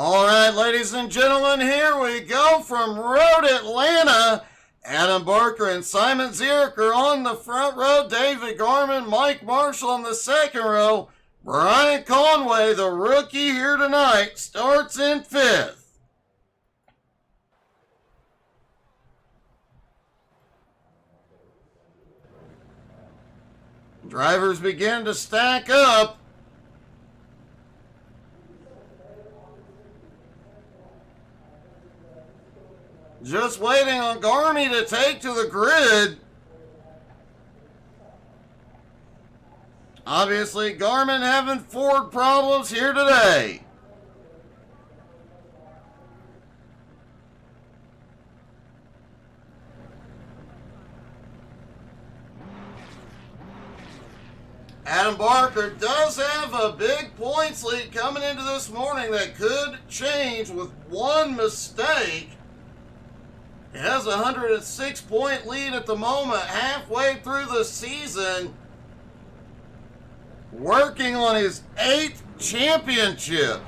All right, ladies and gentlemen, here we go from Road Atlanta. Adam Barker and Simon Zierk are on the front row. David Garman, Mike Marshall on the second row. Brian Conway, the rookie here tonight, starts in fifth. Drivers begin to stack up. Just waiting on Garmy to take to the grid. Obviously, Garmin having Ford problems here today. Adam Barker does have a big points lead coming into this morning that could change with one mistake. He has a 106-point lead at the moment, halfway through the season, working on his 8th championship.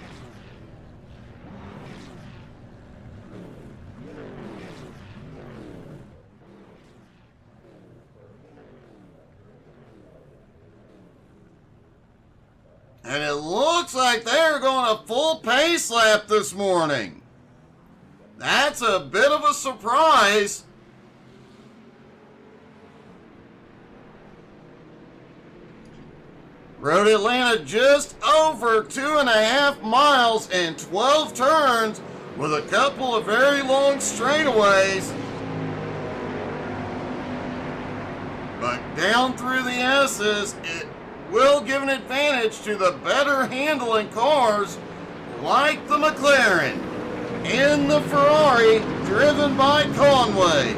And it looks like they're going a full pace lap this morning. That's a bit of a surprise. Road Atlanta just over 2.5 miles and 12 turns with a couple of very long straightaways. But down through the S's, it will give an advantage to the better handling cars like the McLaren and the Ferrari driven by Conway.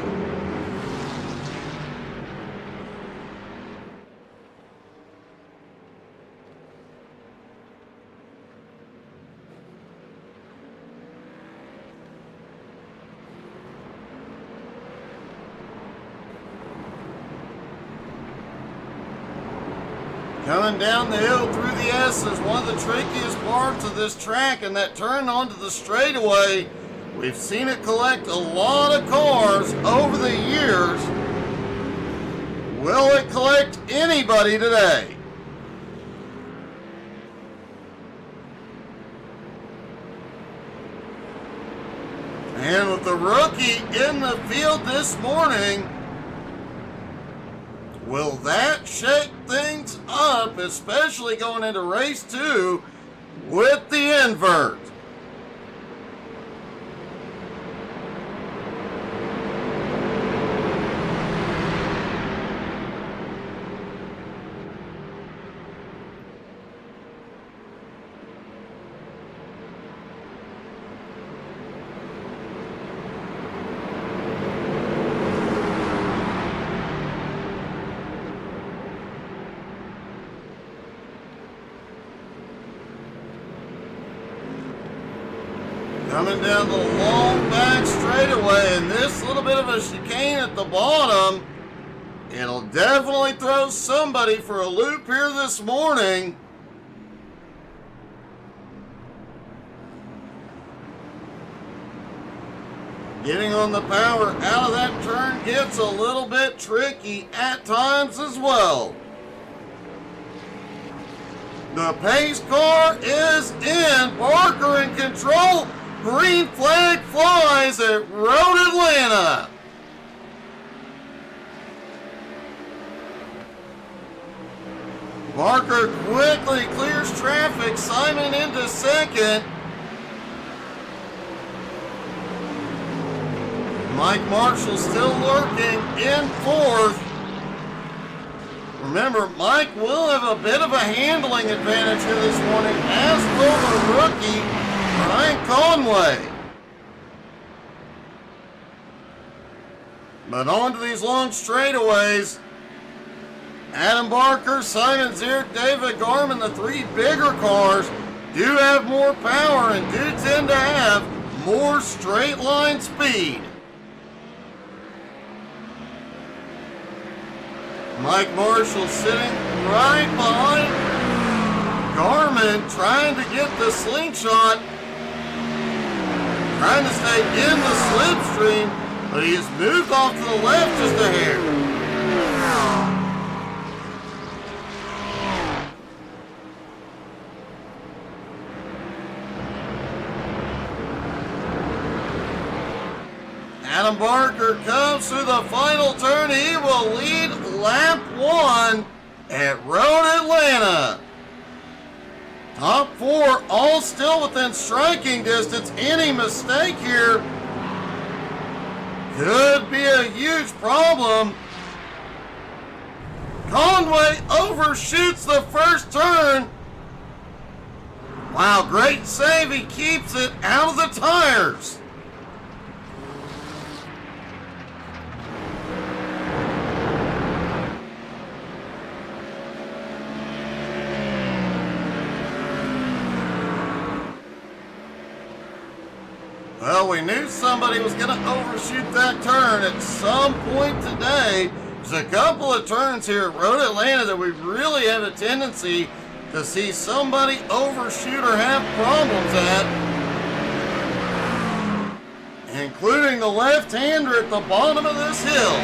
Coming down the hill through the S is one of the trickiest parts of this track, and that turn onto the straightaway, we've seen it collect a lot of cars over the years. Will it collect anybody today? And with the rookie in the field this morning, will that shake things up, especially going into race 2 with the invert? Coming down the long back straightaway, and this little bit of a chicane at the bottom, it'll definitely throw somebody for a loop here this morning. Getting on the power out of that turn gets a little bit tricky at times as well. The pace car is in. Barker in control. Green flag flies at Road Atlanta. Barker quickly clears traffic. Simon into second. Mike Marshall still lurking in fourth. Remember, Mike will have a bit of a handling advantage here this morning, as will the rookie, Brian Conway. But on to these long straightaways. Adam Barker, Simon Zierk, David Garman, the three bigger cars, do have more power and do tend to have more straight line speed. Mike Marshall sitting right behind Garman, trying to get the slingshot trying to stay in the slipstream, but he has moved off to the left just a hair. Adam Barker comes through the final turn. He will lead lap 1 at Road Atlanta. Top 4 all still within striking distance. Any mistake here could be a huge problem. Conway overshoots the first turn. Wow, great save. He keeps it out of the tires. Well, we knew somebody was going to overshoot that turn at some point today. There's a couple of turns here at Road Atlanta that we really have a tendency to see somebody overshoot or have problems at, including the left-hander at the bottom of this hill.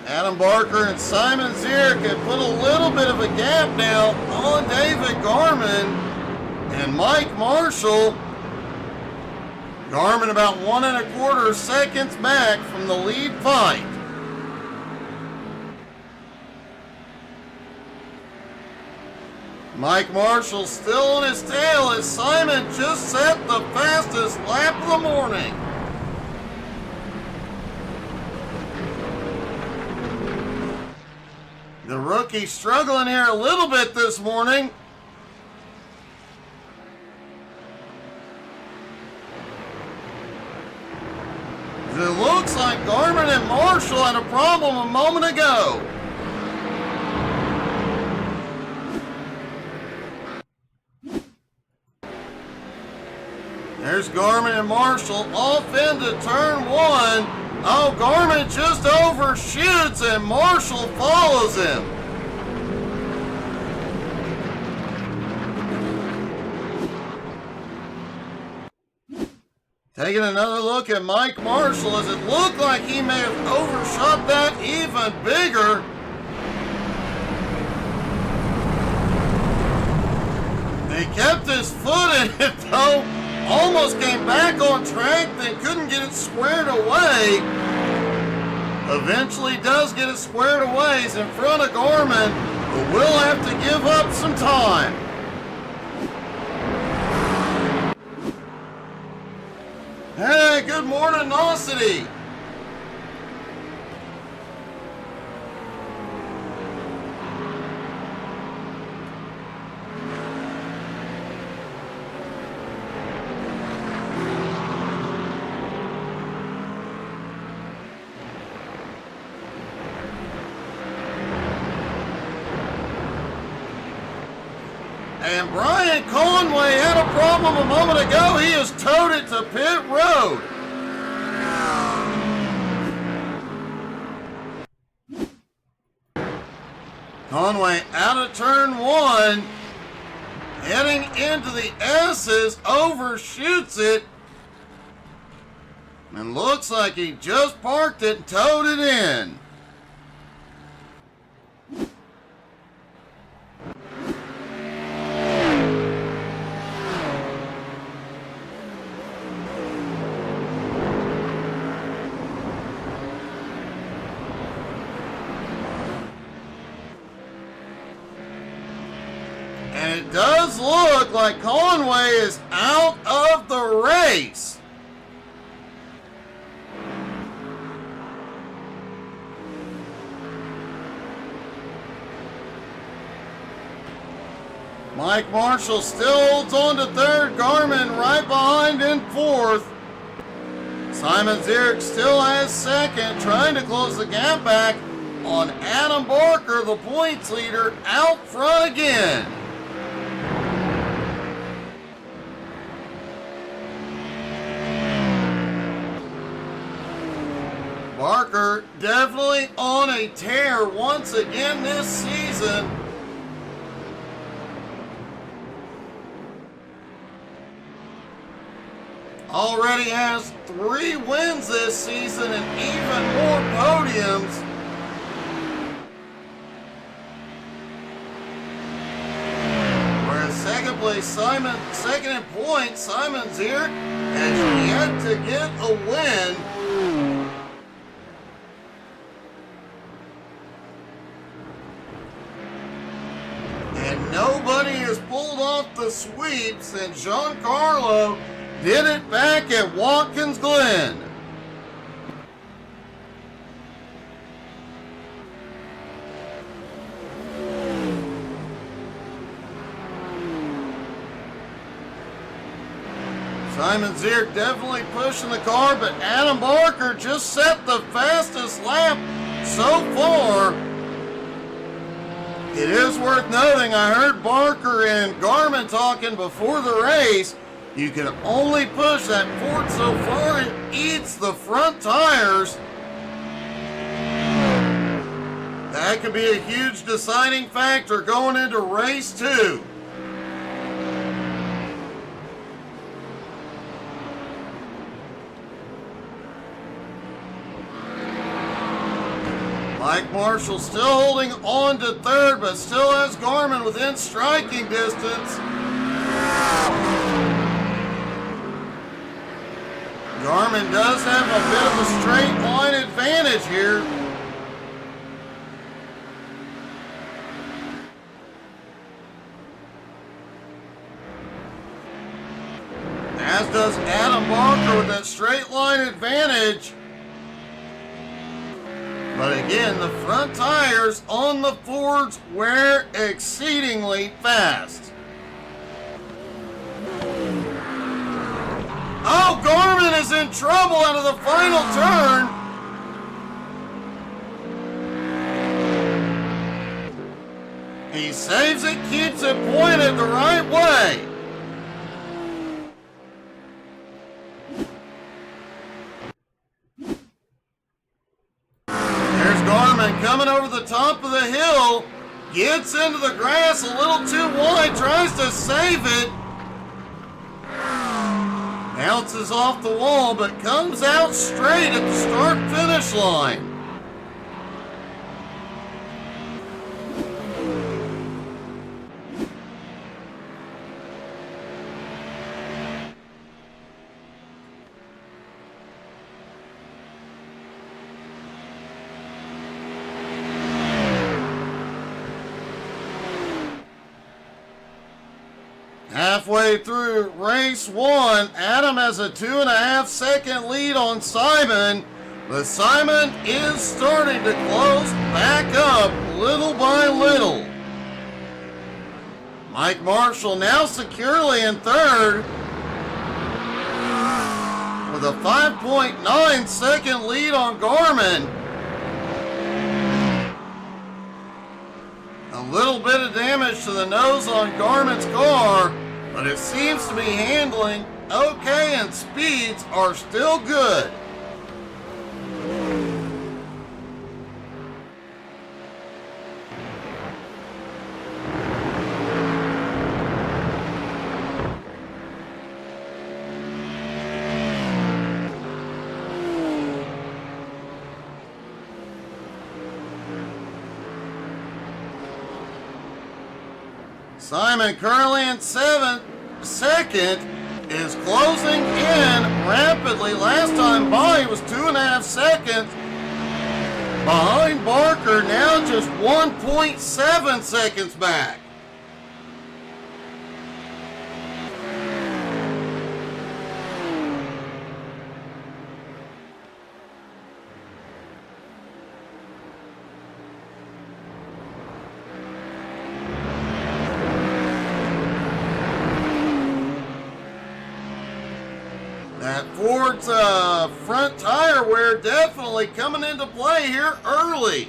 Adam Barker and Simon Zierk have put a little bit of a gap now on David Garman and Mike Marshall. Garman about 1 1/4 seconds back from the lead fight. Mike Marshall still on his tail as Simon just set the fastest lap of the morning. The rookie struggling here a little bit this morning. It looks like Garman and Marshall had a problem a moment ago. There's Garman and Marshall off into turn 1. Oh, Garman just overshoots and Marshall follows him. Taking another look at Mike Marshall, as it looked like he may have overshot that even bigger. He kept his foot in it though. Almost came back on track, then couldn't get it squared away. Eventually does get it squared away. He's in front of Garman, but will have to give up some time. Hey, good morning, Nosity. And Brian Conway had a problem a moment ago. He has towed it to pit road. Conway out of turn 1, heading into the S's, overshoots it, and looks like he just parked it and towed it in. And it does look like Conway is out of the race. Mike Marshall still holds on to third. Garman right behind in fourth. Simon Zierk still has second, trying to close the gap back on Adam Barker, the points leader, out front again. Barker definitely on a tear once again this season. already has 3 wins this season and even more podiums. Whereas second place, second in points, Simon Zierk has yet to get a win. And nobody has pulled off the sweep since Giancarlo did it back at Watkins Glen. Simon Zierk definitely pushing the car, but Adam Barker just set the fastest lap so far. It is worth noting, I heard Barker and Garmin talking before the race, you can only push that Ford so far it eats the front tires. That could be a huge deciding factor going into race 2. Mike Marshall still holding on to third, but still has Garmin within striking distance. Garmin does have a bit of a straight line advantage here. As does Adam Barker with that straight line advantage. But again, the front tires on the Fords wear exceedingly fast. Oh, Garmin is in trouble out of the final turn. He saves it, keeps it pointed the right way. Garmin coming over the top of the hill, gets into the grass a little too wide, tries to save it. Bounces off the wall, but comes out straight at the start-finish line. Halfway through race 1, Adam has a 2.5 second lead on Simon, but Simon is starting to close back up little by little. Mike Marshall now securely in third with a 5.9 second lead on Garmin. A little bit of damage to the nose on Garmin's car, but it seems to be handling okay and speeds are still good. Simon currently in second, is closing in rapidly. Last time by, he was 2.5 seconds behind Barker, now just 1.7 seconds back. That Ford's front tire wear definitely coming into play here early.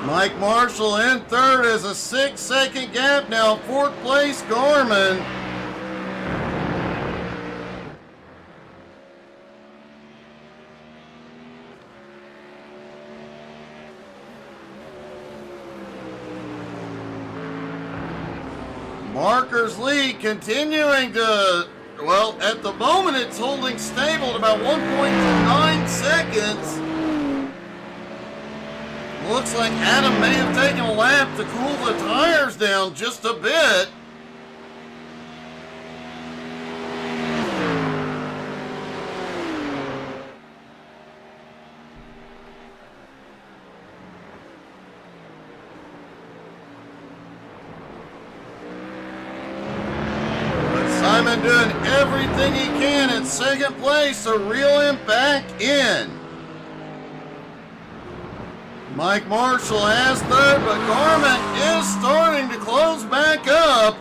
Mike Marshall in third is a 6 second gap now. Fourth place Garmin. Barker's lead continuing to, well, at the moment it's holding stable at about 1.9 seconds. Looks like Adam may have taken a lap to cool the tires down just a bit. Simon doing everything he can in second place to reel him back in. Mike Marshall has third, but Gourmet is starting to close back up.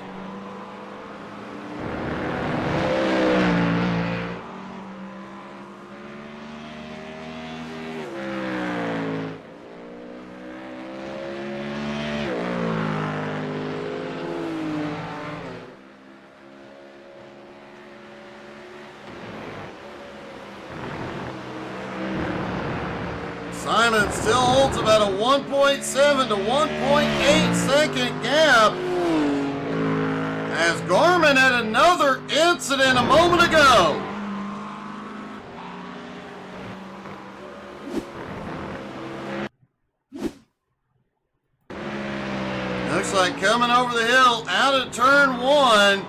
Simon still holds about a 1.7 to 1.8 second gap as Gourmet had another incident a moment ago. Looks like coming over the hill out of turn one,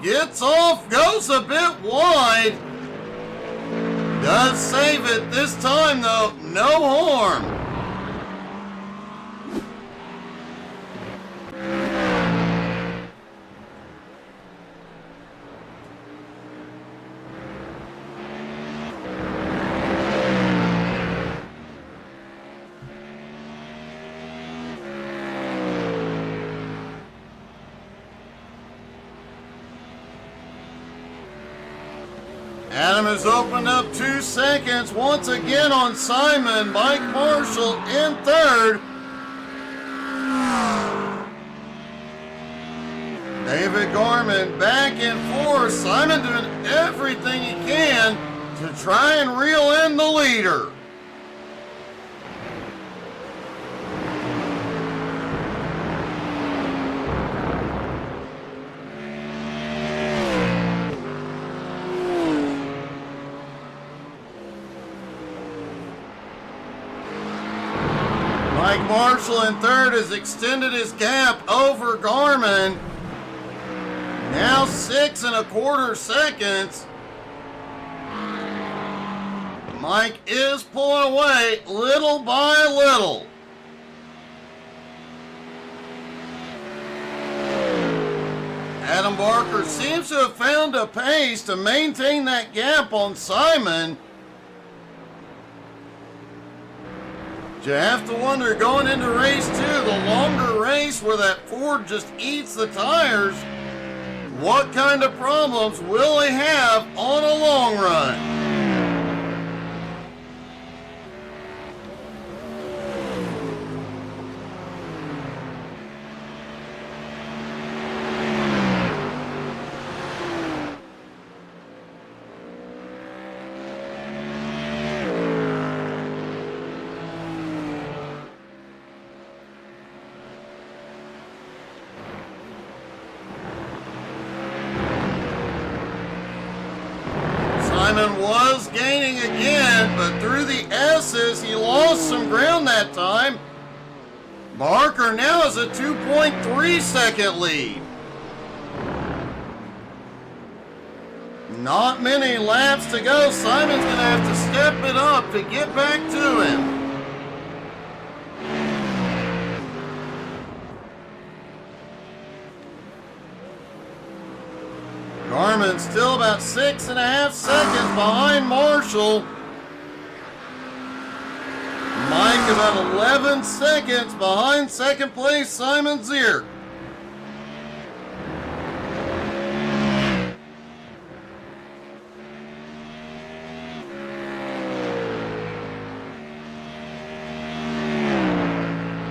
gets off, goes a bit wide. Does save it this time though, no harm. Adam has opened up 2 seconds once again on Simon. Mike Marshall in third. David Gourmet back in fourth. Simon doing everything he can to try and reel in the leader. Mike Marshall in third has extended his gap over Gourmet. Now 6 1/4 seconds. Mike is pulling away little by little. Adam Barker seems to have found a pace to maintain that gap on Simon. You have to wonder going into race 2, the longer race where that Ford just eats the tires, what kind of problems will he have on a long run? Simon was gaining again, but through the S's, he lost some ground that time. Barker now has a 2.3 second lead. Not many laps to go. Simon's going to have to step it up to get back to him. Gourmet still about 6.5 seconds behind Marshall. Mike about 11 seconds behind second place Simon Zierk.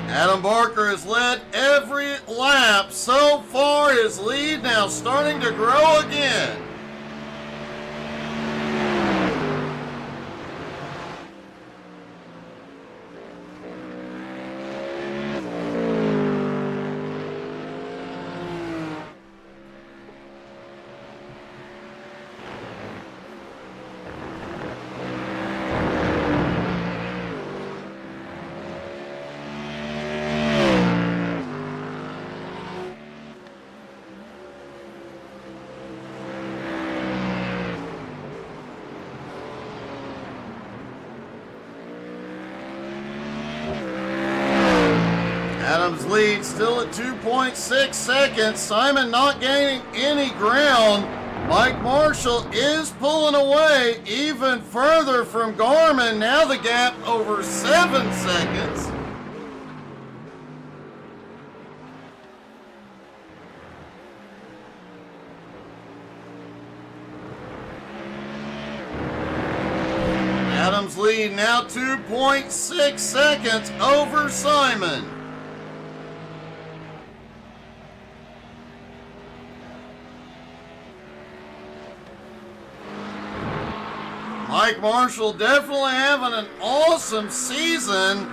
Adam Barker has led every lap so far. His lead now starting to grow again. lead still at 2.6 seconds. Simon not gaining any ground. Mike Marshall is pulling away even further from Gorman. Now the gap over 7 seconds. Adams lead now 2.6 seconds over Simon. Mike Marshall definitely having an awesome season.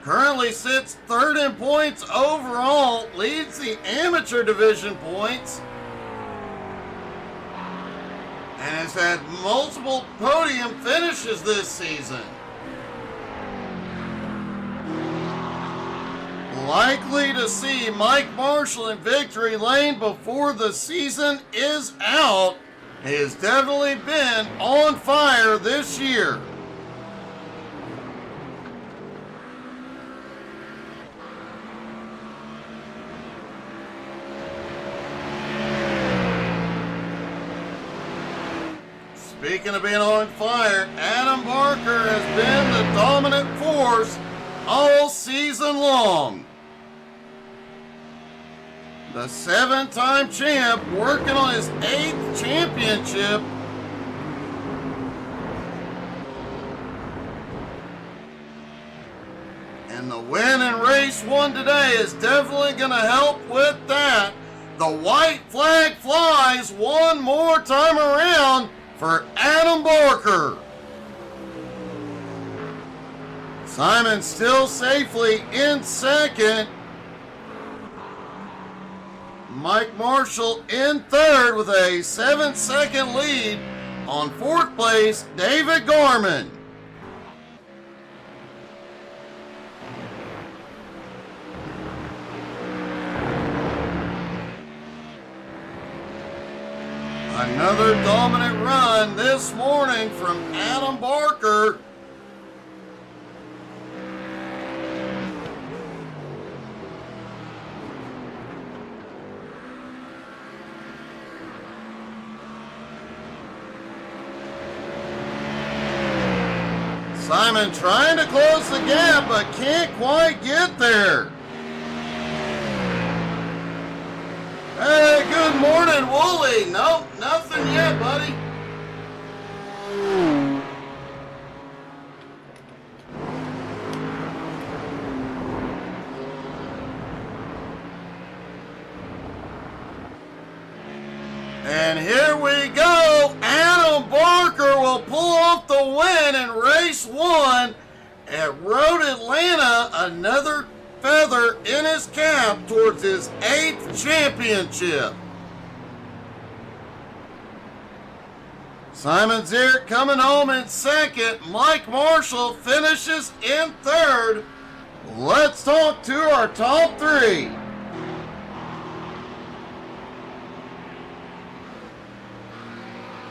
Currently sits third in points overall, leads the amateur division points, and has had multiple podium finishes this season. Likely to see Mike Marshall in victory lane before the season is out. He has definitely been on fire this year. Speaking of being on fire, Adam Barker has been the dominant force all season long. The 7-time champ working on his 8th championship. And the win in race 1 today is definitely going to help with that. The white flag flies one more time around for Adam Barker. Simon still safely in second. Mike Marshall in third with a 7-second lead on fourth place, David Gorman. Another dominant run this morning from Adam Barker. Simon trying to close the gap, but can't quite get there. Hey, good morning, Wooly. Nope, nothing yet, buddy. And here we go. Adam Barker will pull off the win in race 1 at Road Atlanta. Another feather in his cap towards his 8th championship. Simon Zierk coming home in second. Mike Marshall finishes in third. Let's talk to our top 3.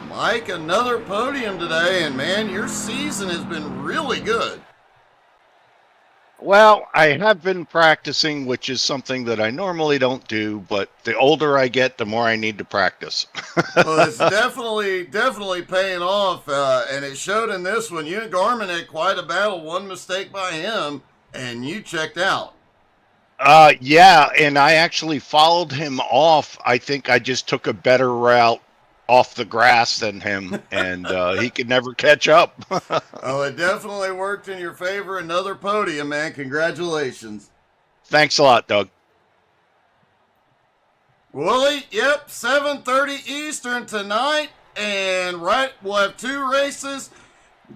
Mike, another podium today, and man, your season has been really good. Well, I have been practicing, which is something that I normally don't do, but the older I get, the more I need to practice. Well, it's definitely paying off, and it showed in this one. You and Garmin had quite a battle, one mistake by him, and you checked out. Yeah, and I actually followed him off. I think I just took a better route off the grass than him, and he could never catch up. Oh, it definitely worked in your favor. Another podium, man. Congratulations. Thanks a lot, Doug. Wooly, yep, 7:30 Eastern tonight, and we'll have 2 races,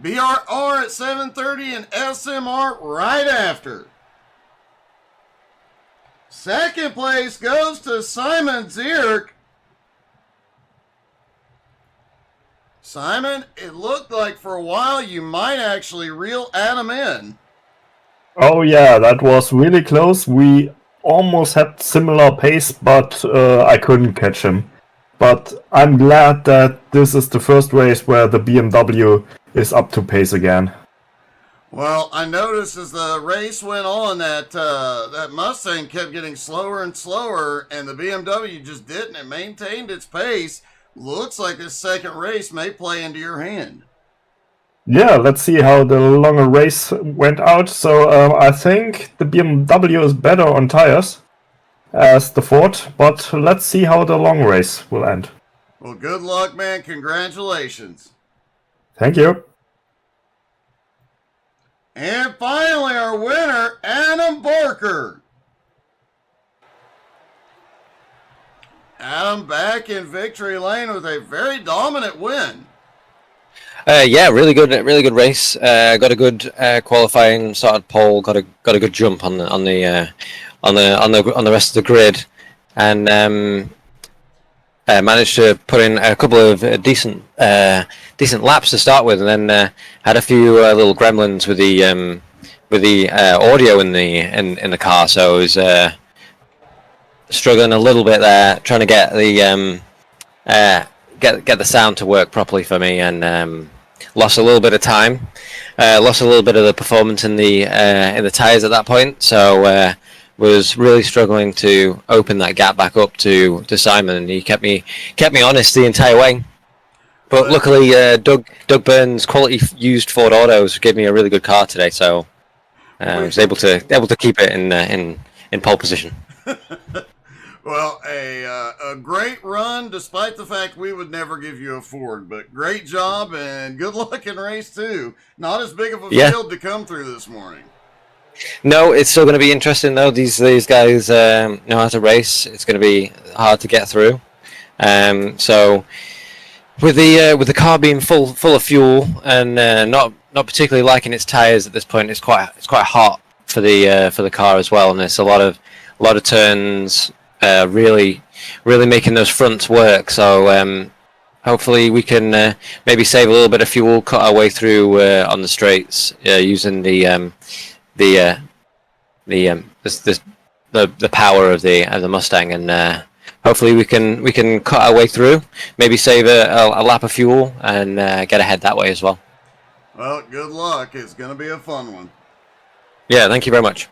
BRR at 7:30 and SMR right after. Second place goes to Simon Zierk. Simon, it looked like for a while you might actually reel Adam in. Oh yeah, that was really close. We almost had similar pace, but I couldn't catch him. But I'm glad that this is the first race where the BMW is up to pace again. Well, I noticed as the race went on that that Mustang kept getting slower and slower, and the BMW just didn't. It maintained its pace. Looks like this second race may play into your hand. Yeah, let's see how the longer race went out. So I think the BMW is better on tires as the Ford, but let's see how the long race will end. Well, good luck, man. Congratulations. Thank you. And finally, our winner, Adam Barker. Adam back in victory lane with a very dominant win. Yeah, really good race. Got a good qualifying, started pole, got a good jump on the rest of the grid, and managed to put in a couple of decent laps to start with, and then had a few little gremlins with the audio in the car, so I was struggling a little bit there, trying to get the get the sound to work properly for me, and lost a little bit of time, lost a little bit of the performance in the tires at that point, so was really struggling to open that gap back up to Simon, and he kept me honest the entire way. But luckily, Doug Burns' quality used Ford Autos gave me a really good car today, so I was able to keep it in pole position. Well, a great run, despite the fact we would never give you a Ford. But great job and good luck in race 2. Not as big of a field to come through this morning. No, it's still going to be interesting though. These guys know how to race. It's going to be hard to get through. So with the car being full of fuel and not particularly liking its tires at this point, it's quite hot for the car as well, and it's a lot of turns. Really making those fronts work. So hopefully we can maybe save a little bit of fuel, cut our way through on the straights using the power of the Mustang, and hopefully we can cut our way through. Maybe save a lap of fuel and get ahead that way as well. Well, good luck. It's going to be a fun one. Yeah, thank you very much.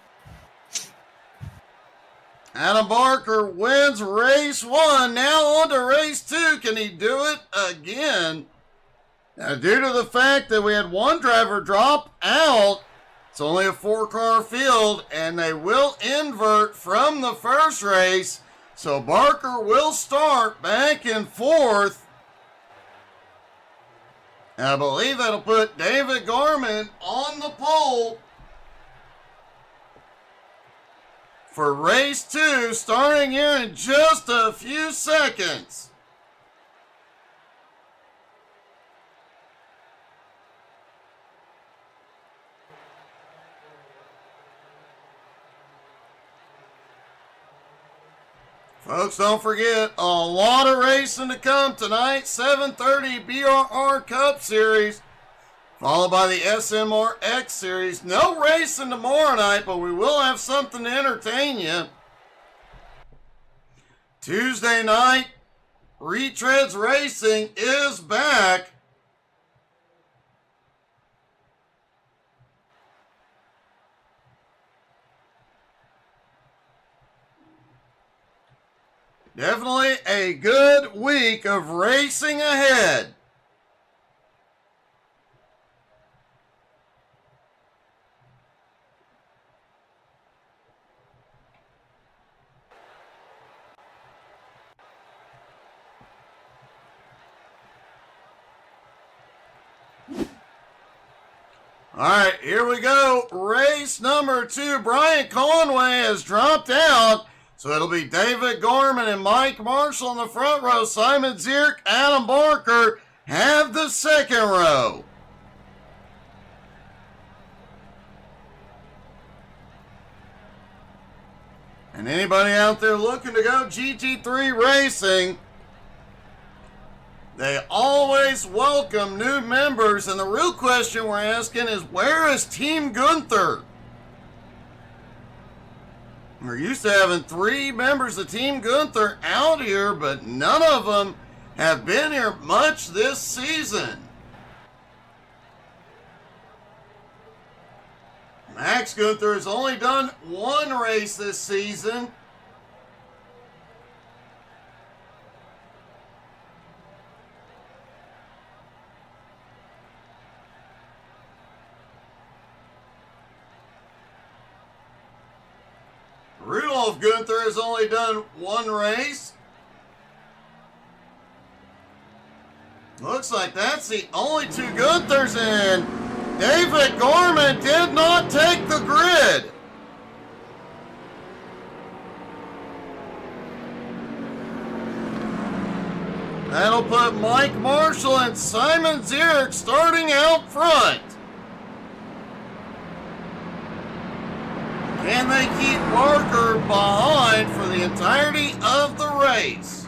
Adam Barker wins race 1. Now on to race 2. Can he do it again? Now, due to the fact that we had one driver drop out, it's only a 4-car field, and they will invert from the first race. So Barker will start back in 4th. And I believe that'll put David Garman on the pole for race 2, starting here in just a few seconds. Folks, don't forget, a lot of racing to come tonight. 7:30 BRR Cup Series, followed by the SMRX Series. No racing tomorrow night, but we will have something to entertain you. Tuesday night, Retreads Racing is back. Definitely a good week of racing ahead. All right, here we go. Race number 2. Brian Conway has dropped out. So it'll be David Gorman and Mike Marshall in the front row. Simon Zierk, Adam Barker have the second row. And anybody out there looking to go GT3 racing, they always welcome new members. And the real question we're asking is, where is Team Gunther? We're used to having 3 members of Team Gunther out here, but none of them have been here much this season. Max Gunther has only done one race this season. Rudolph Gunther has only done one race. Looks like that's the only two Gunthers in. David Gorman did not take the grid. That'll put Mike Marshall and Simon Zierk starting out front. Can they keep Barker behind for the entirety of the race?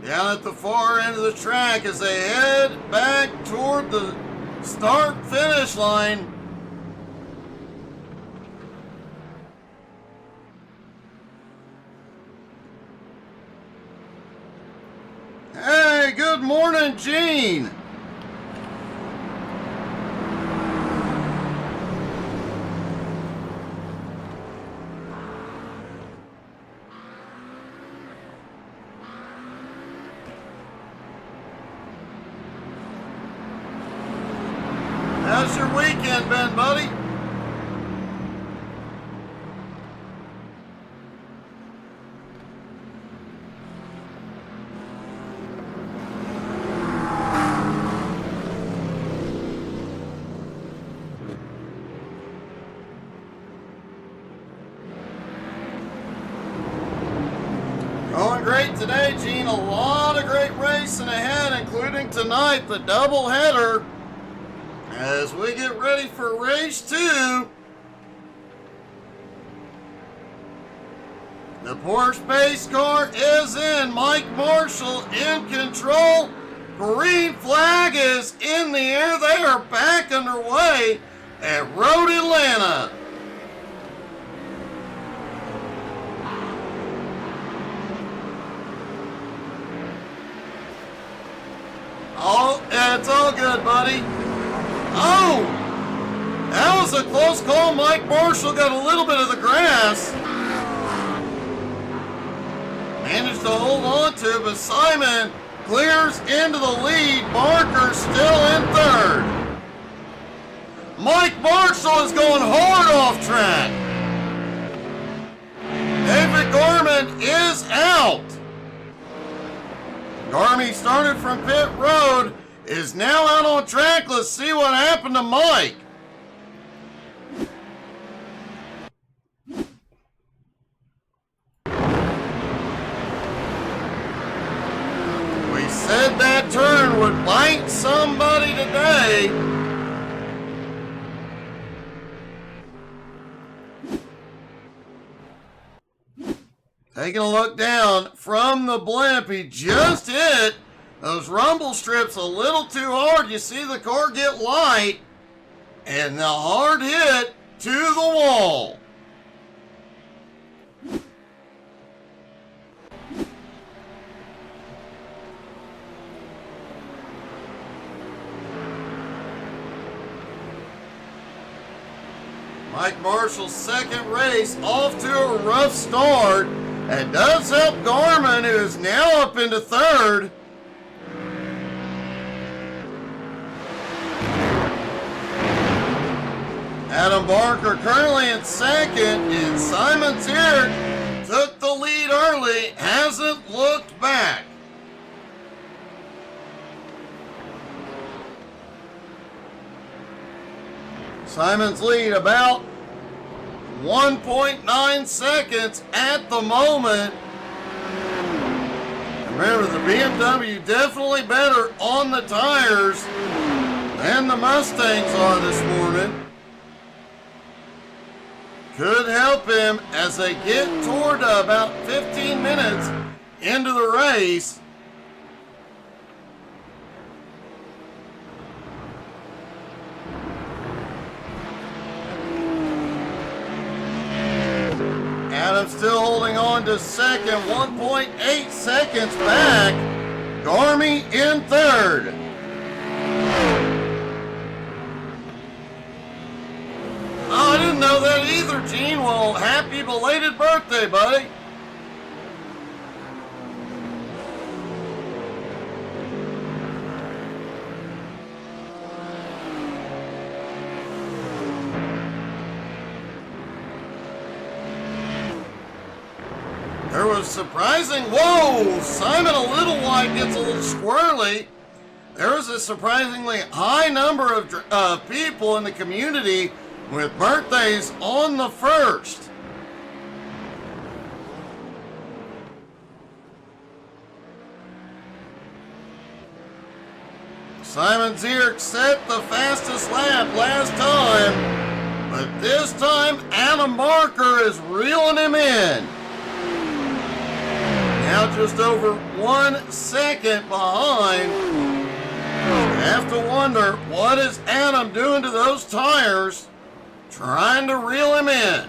Down at the far end of the track as they head back toward the start-finish line. Hey, good morning, Gene. How's your weekend been, buddy? Going great today, Gene. A lot of great racing ahead, including tonight, the doubleheader. As we get ready for race 2, the Porsche pace car is in. Mike Marshall in control. Green flag is in the air. They are back underway at Road Atlanta. Oh, it's all good, buddy. Oh! That was a close call. Mike Marshall got a little bit of the grass. Managed to hold on to it, but Simon clears into the lead. Barker still in third. Mike Marshall is going hard off track. David Gorman is out. Garmy started from pit road, is now out on track. Let's see what happened to Mike. We said that turn would bite somebody today. Taking a look down from the blimp, he just hit those rumble strips a little too hard. You see the car get light, and the hard hit to the wall. Mike Marshall's second race off to a rough start. That does help Gorman, who is now up into third. Adam Barker currently in second, and Simon Zierk took the lead early, hasn't looked back. Simon's lead about 1.9 seconds at the moment. Remember, the BMW definitely better on the tires than the Mustangs are this morning. Could help him as they get toward about 15 minutes into the race. Adams still holding on to second, 1.8 seconds back. Gourmet in third. Oh, I didn't know that either, Gene. Well, happy belated birthday, buddy. There was surprising, whoa, Simon a little wide, gets a little squirrely. There was a surprisingly high number of people in the community with birthdays on the first. Simon Zierk set the fastest lap last time, but this time Adam Barker is reeling him in. Now just over 1 second behind. You have to wonder, what is Adam doing to those tires, trying to reel him in?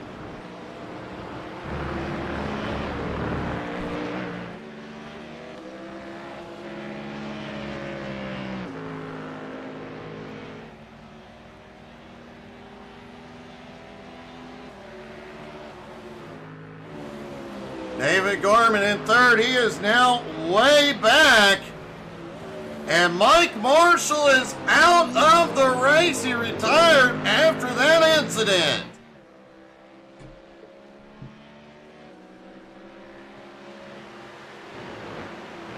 David Garman in third. He is now way back. And Mike Marshall is out of the race. He retired after that incident.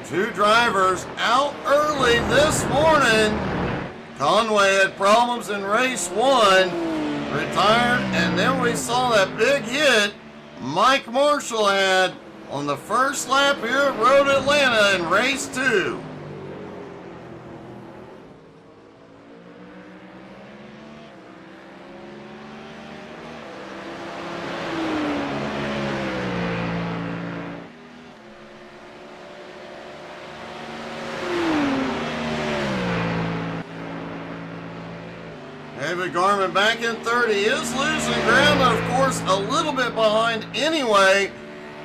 Two drivers out early this morning. Conway had problems in race one, retired, and then we saw that big hit Mike Marshall had on the first lap here at Road Atlanta in race two. David Garman back in third. He is losing ground, of course, a little bit behind anyway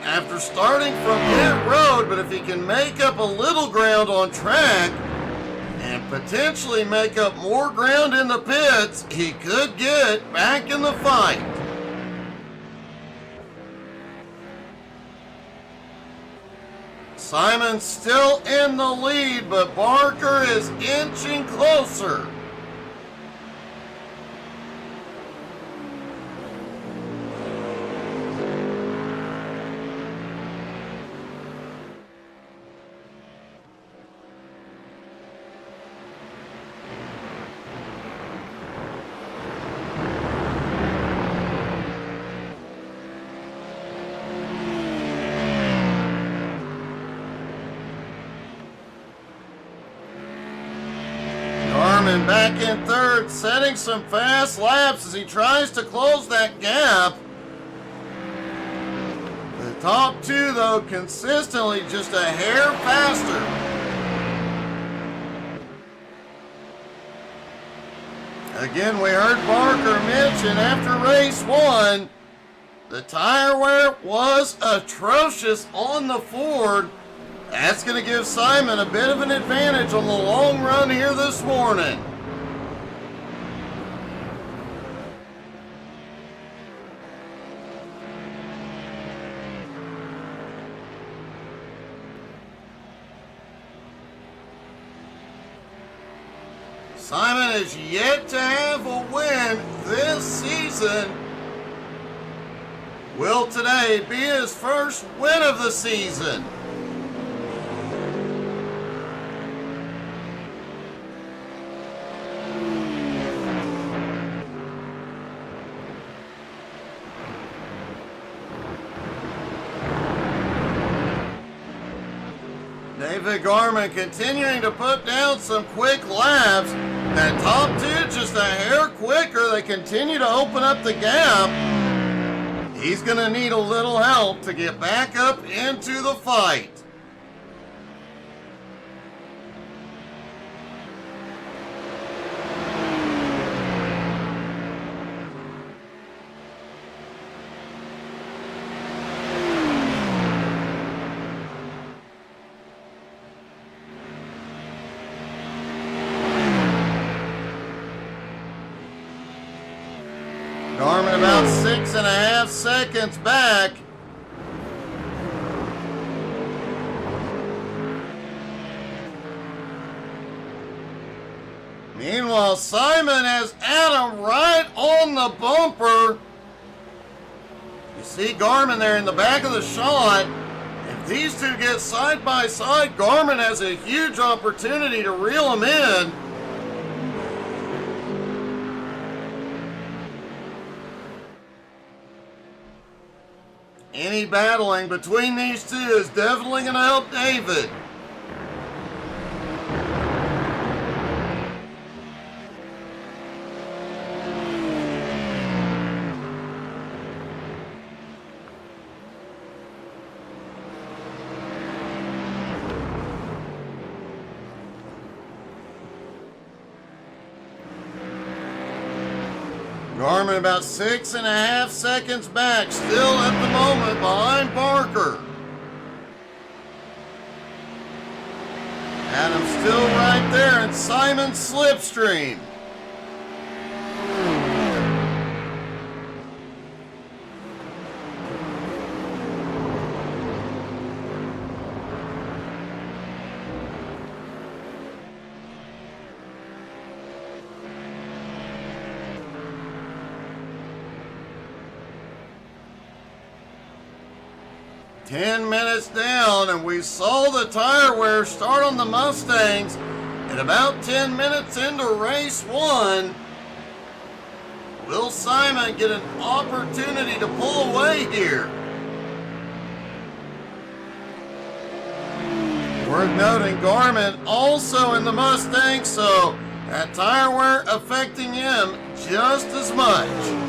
after starting from pit road, but if he can make up a little ground on track and potentially make up more ground in the pits, he could get back in the fight. Simon's still in the lead, but Barker is inching closer. Back in third, setting some fast laps as he tries to close that gap. The top two, though, consistently just a hair faster. Again, we heard Barker mention after race one, the tire wear was atrocious on the Ford. That's going to give Simon a bit of an advantage on the long run here this morning. Simon is yet to have a win this season. Will today be his first win of the season? David Garmin continuing to put down some quick laps. That top two just a hair quicker. They continue to open up the gap. He's going to need a little help to get back up into the fight. Garmin about 6.5 seconds back. Meanwhile, Simon has Adam right on the bumper. You see Garmin there in the back of the shot. If these two get side by side, Garmin has a huge opportunity to reel them in. Any battling between these two is definitely going to help David. Garmin about 6.5 seconds back, still at the moment behind Barker. Adam's still right there in Simon's slipstream. Ten minutes down, and we saw the tire wear start on the Mustangs at about 10 minutes into race one. Will Simon get an opportunity to pull away here? Worth noting, Garmin also in the Mustang, so that tire wear affecting him just as much.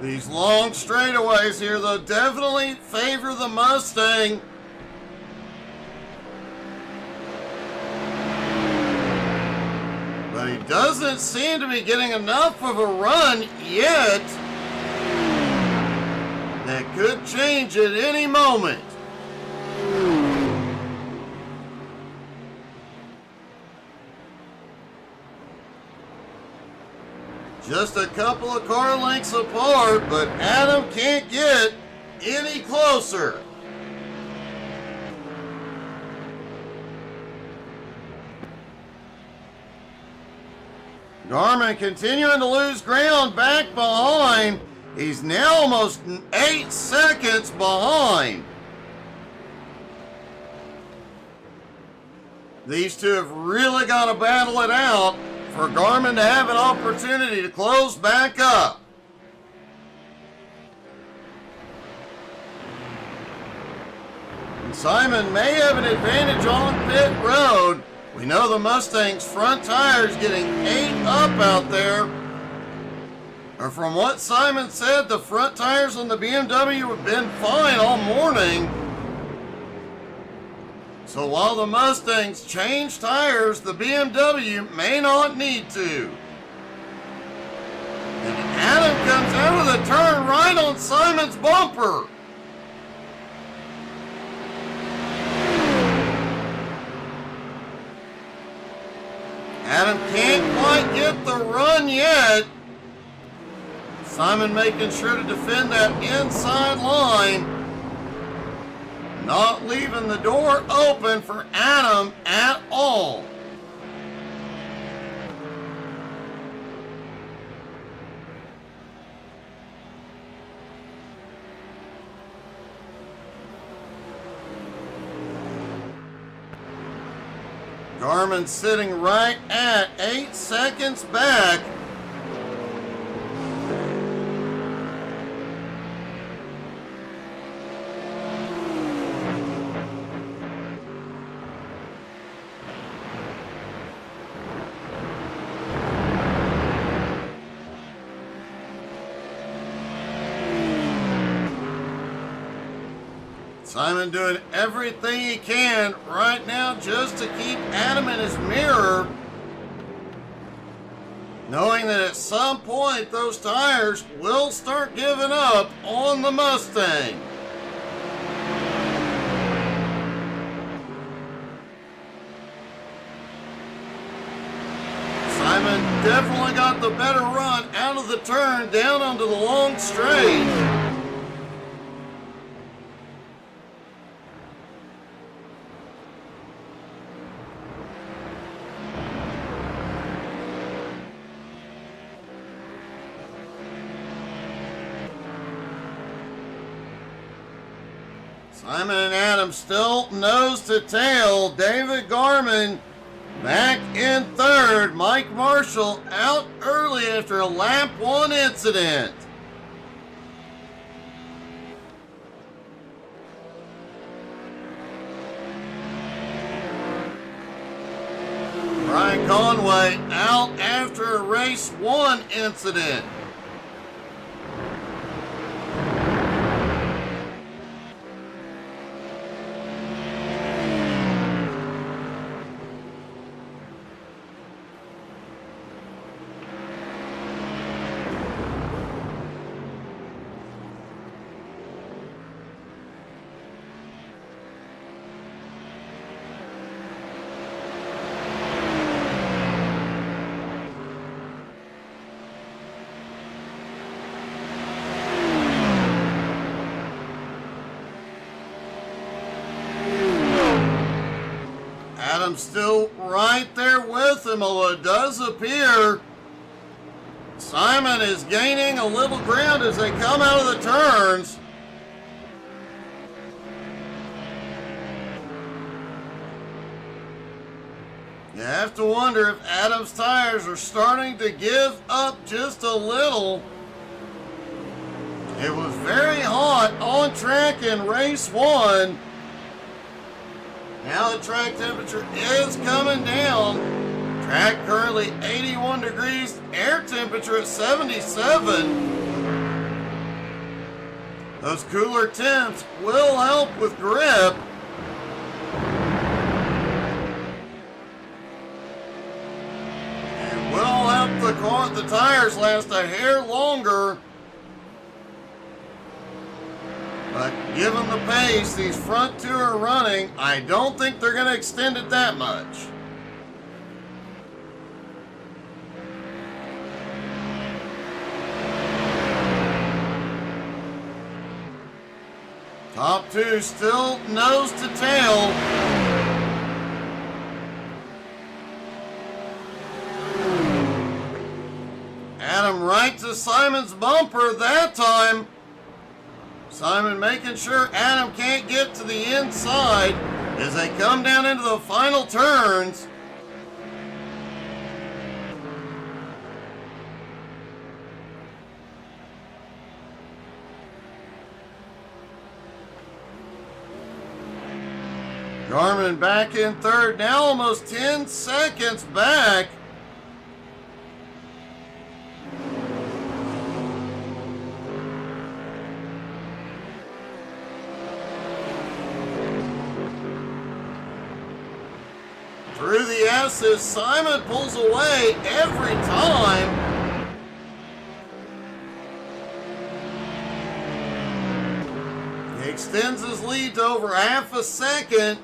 These long straightaways here, though, definitely favor the Mustang. But he doesn't seem to be getting enough of a run yet. That could change at any moment. Just a couple of car lengths apart, but Adam can't get any closer. Garmin continuing to lose ground back behind. He's now almost 8 seconds behind. These two have really got to battle it out for Garmin to have an opportunity to close back up. And Simon may have an advantage on pit road. We know the Mustang's front tire's getting ate up out there. Or from what Simon said, the front tires on the BMW have been fine all morning. So while the Mustangs change tires, the BMW may not need to. And Adam comes out of the turn right on Simon's bumper. Adam can't quite get the run yet. Simon making sure to defend that inside line. Not leaving the door open for Adam at all. Garmin sitting right at 8 seconds back. Simon doing everything he can right now just to keep Adam in his mirror, knowing that at some point those tires will start giving up on the Mustang. Simon definitely got the better run out of the turn down onto the long straight. Simon and Adam still nose to tail. David Garmin back in third. Mike Marshall out early after a lap 1 incident. Brian Conway out after a race 1 incident. Adam's still right there with him, although it does appear Simon is gaining a little ground as they come out of the turns. You have to wonder if Adam's tires are starting to give up just a little. It was very hot on track in race 1. Now the track temperature is coming down. Track currently 81 degrees, air temperature at 77. Those cooler temps will help with grip. And will help the tires last a hair longer. But given the pace these front two are running, I don't think they're going to extend it that much. Top two still nose to tail. Adam right to Simon's bumper that time. Simon making sure Adam can't get to the inside as they come down into the final turns. Garmin back in third, now almost 10 seconds back. Through the S's, Simon pulls away every time. He extends his lead to over half a second.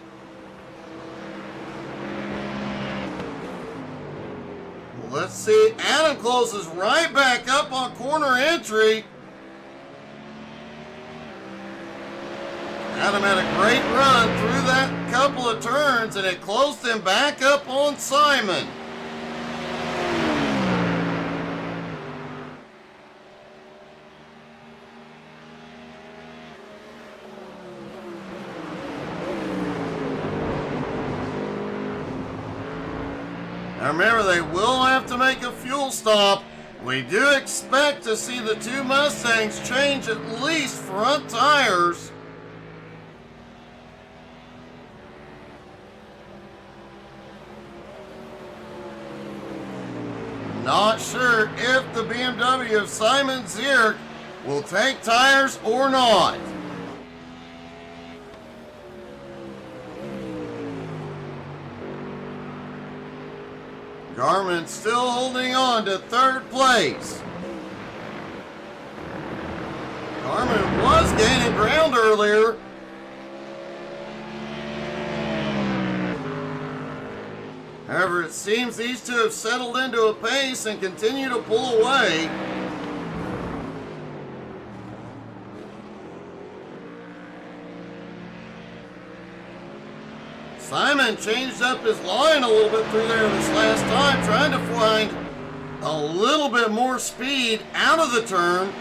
Let's see, Adam closes right back up on corner entry. Adam had a great run through that couple of turns, and it closed him back up on Simon. Now remember, they will have to make a fuel stop. We do expect to see the two Mustangs change at least front tires. Not sure if the BMW of Simon Zierk will take tires or not. Garmin still holding on to third place. Garmin was gaining ground earlier. However, it seems these two have settled into a pace and continue to pull away. Simon changed up his line a little bit through there this last time, trying to find a little bit more speed out of the turn.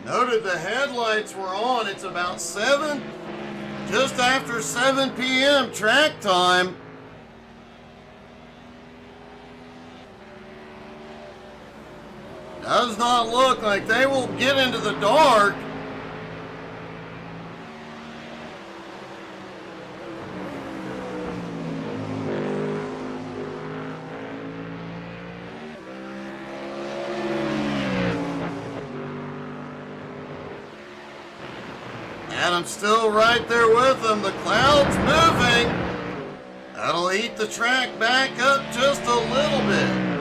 Noted the headlights were on. It's about just after 7 p.m. track time. Does not look like they will get into the dark. Adam's still right there with them. The cloud's moving. That'll heat the track back up just a little bit.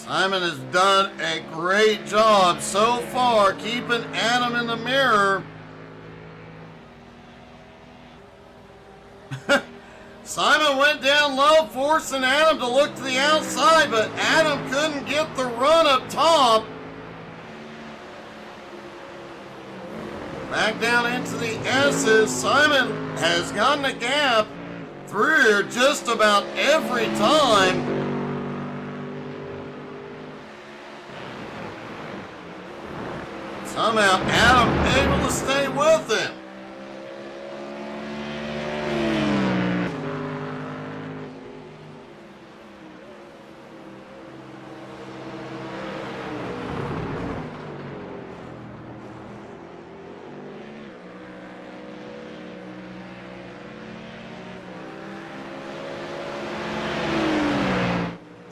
Simon has done a great job so far keeping Adam in the mirror. Simon went down low, forcing Adam to look to the outside, but Adam couldn't get the run up top. Back down into the S's. Simon has gotten a gap through here just about every time. Somehow Adam able to stay with him.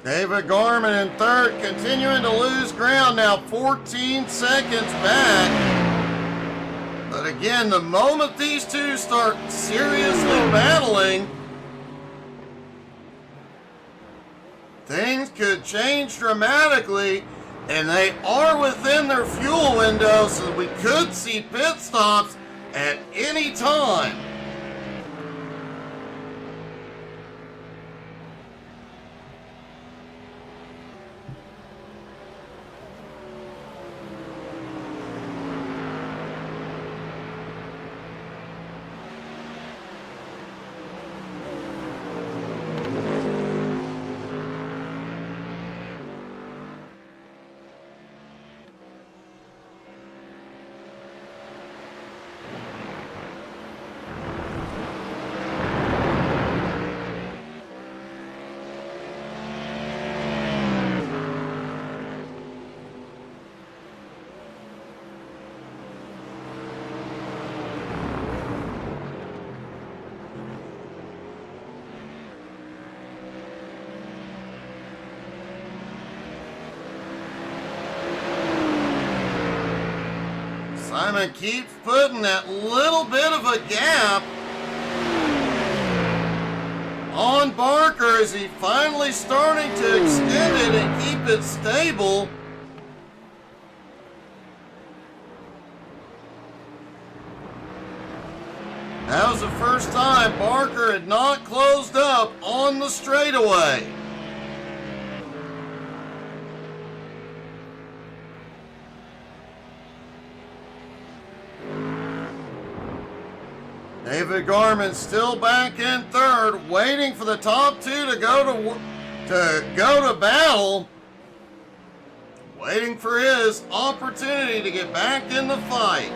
David Garmin in third, continuing to lose ground now, 14 seconds back. But again, the moment these two start seriously battling, things could change dramatically, and they are within their fuel window, so we could see pit stops at any time. Simon keeps putting that little bit of a gap on Barker as he finally starting to extend it and keep it stable. That was the first time Barker had not closed up on the straightaway. David Garman still back in third, waiting for the top two to go to battle, waiting for his opportunity to get back in the fight.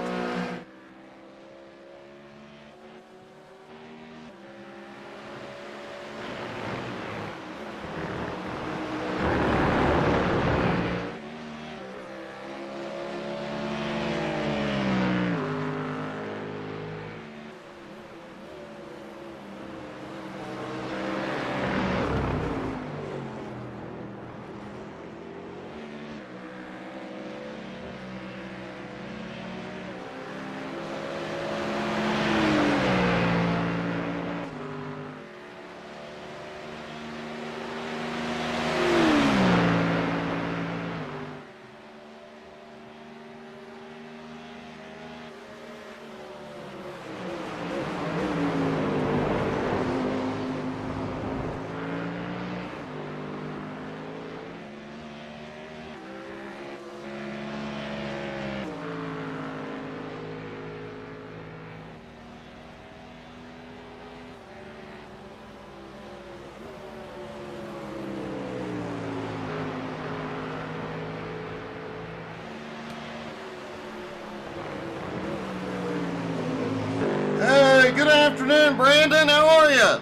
Hey, good afternoon, Brandon. How are you?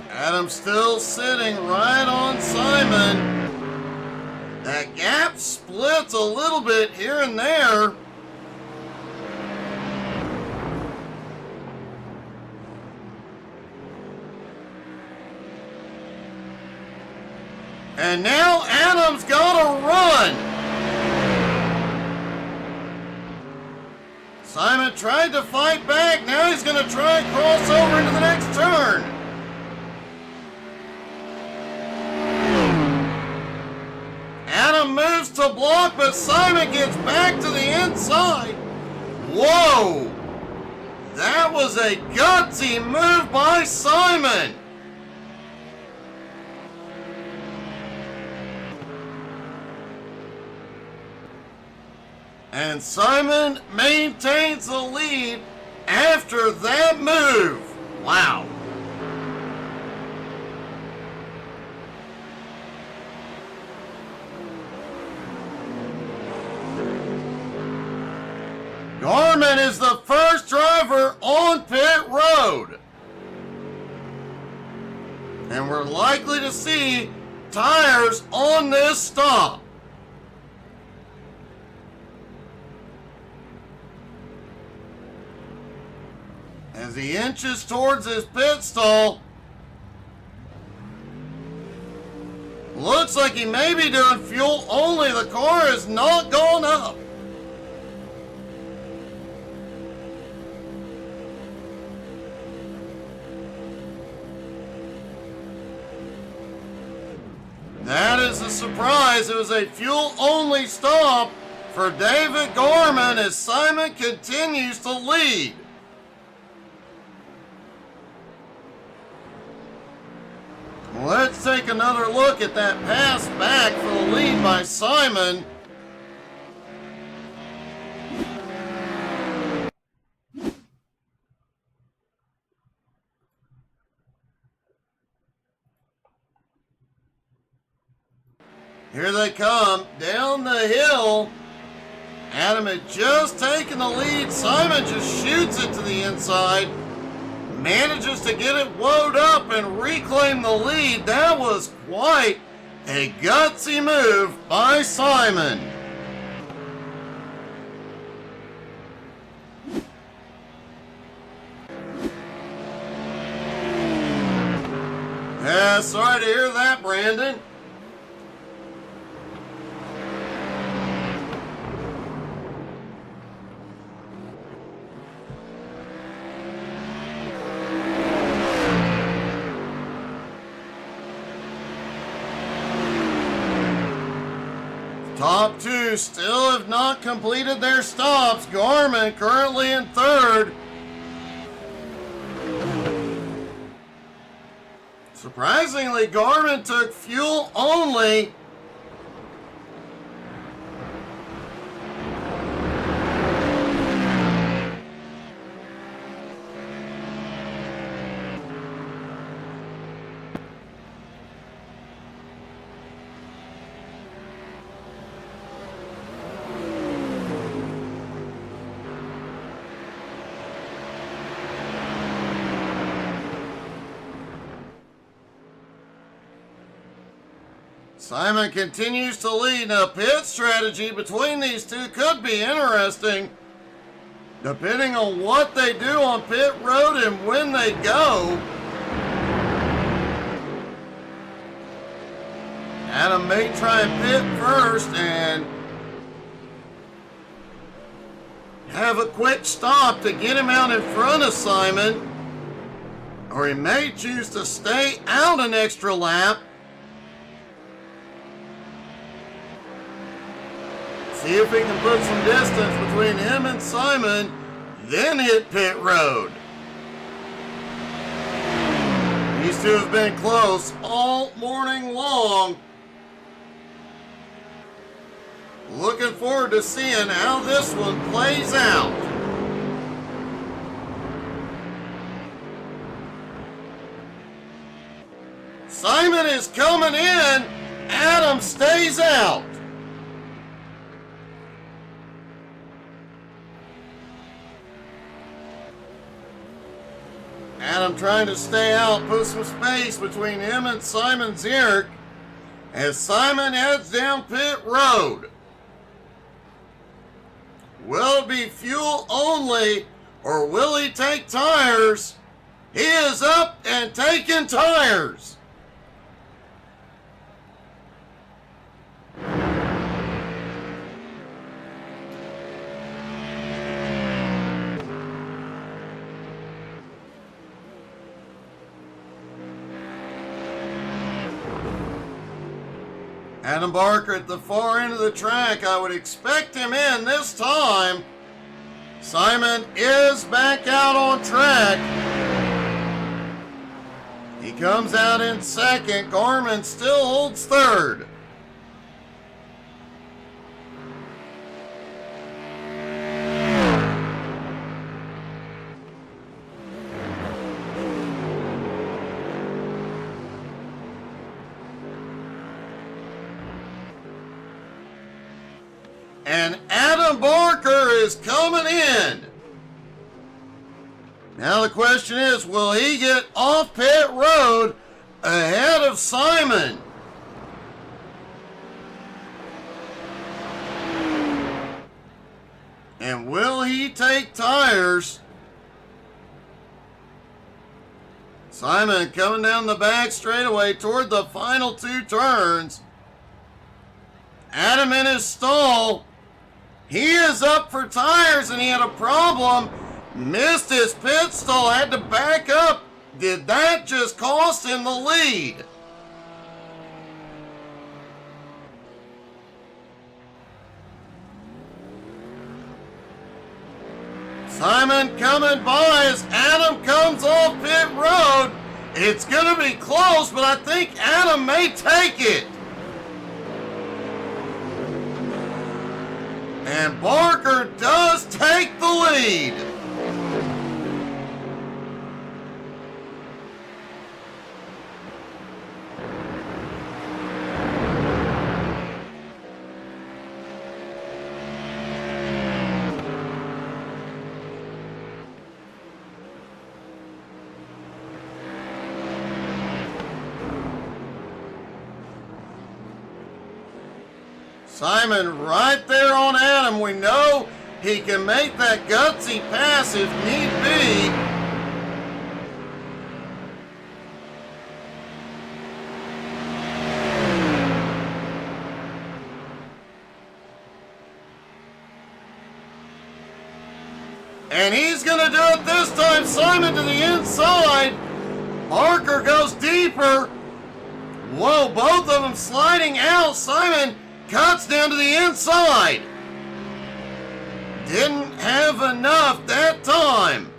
Adam's still sitting right on Simon. That gap splits a little bit here and there. And now Adam's got to run. Simon tried to fight back. Now he's going to try and cross over into the next turn. Adam moves to block, but Simon gets back to the inside. Whoa! That was a gutsy move by Simon. And Simon maintains the lead after that move. Wow. Gorman is the first driver on pit road. And we're likely to see tires on this stop. As he inches towards his pit stall, looks like he may be doing fuel only. The car has not gone up. That is a surprise. It was a fuel only stop for David Gorman as Simon continues to lead. Let's take another look at that pass back for the lead by Simon. Here they come down the hill. Adam had just taken the lead. Simon just shoots it to the inside. Manages to get it wound up and reclaim the lead. That was quite a gutsy move by Simon. Yeah, sorry to hear that, Brandon. Top two still have not completed their stops. Gourmet currently in third. Surprisingly, Gourmet took fuel only. Simon continues to lead. Now, pit strategy between these two could be interesting, depending on what they do on pit road and when they go. Adam may try and pit first and have a quick stop to get him out in front of Simon, or he may choose to stay out an extra lap. See if he can put some distance between him and Simon, then hit pit road. These two have been close all morning long. Looking forward to seeing how this one plays out. Simon is coming in. Adam stays out. Adam trying to stay out, put some space between him and Simon Zierk as Simon heads down pit road. Will it be fuel only, or will he take tires? He is up and taking tires. Adam Barker at the far end of the track. I would expect him in this time. Simon is back out on track. He comes out in second. Gourmet still holds third. And Adam Barker is coming in. Now the question is, will he get off pit road ahead of Simon? And will he take tires? Simon coming down the back straightaway toward the final two turns. Adam in his stall. He is up for tires and he had a problem. Missed his pit stall, had to back up. Did that just cost him the lead? Simon coming by as Adam comes off pit road. It's going to be close, but I think Adam may take it. And Barker does take the lead. Simon right there on Adam. We know he can make that gutsy pass if need be. And he's going to do it this time. Simon to the inside. Barker goes deeper. Whoa, both of them sliding out. Simon cuts down to the inside. Didn't have enough that time.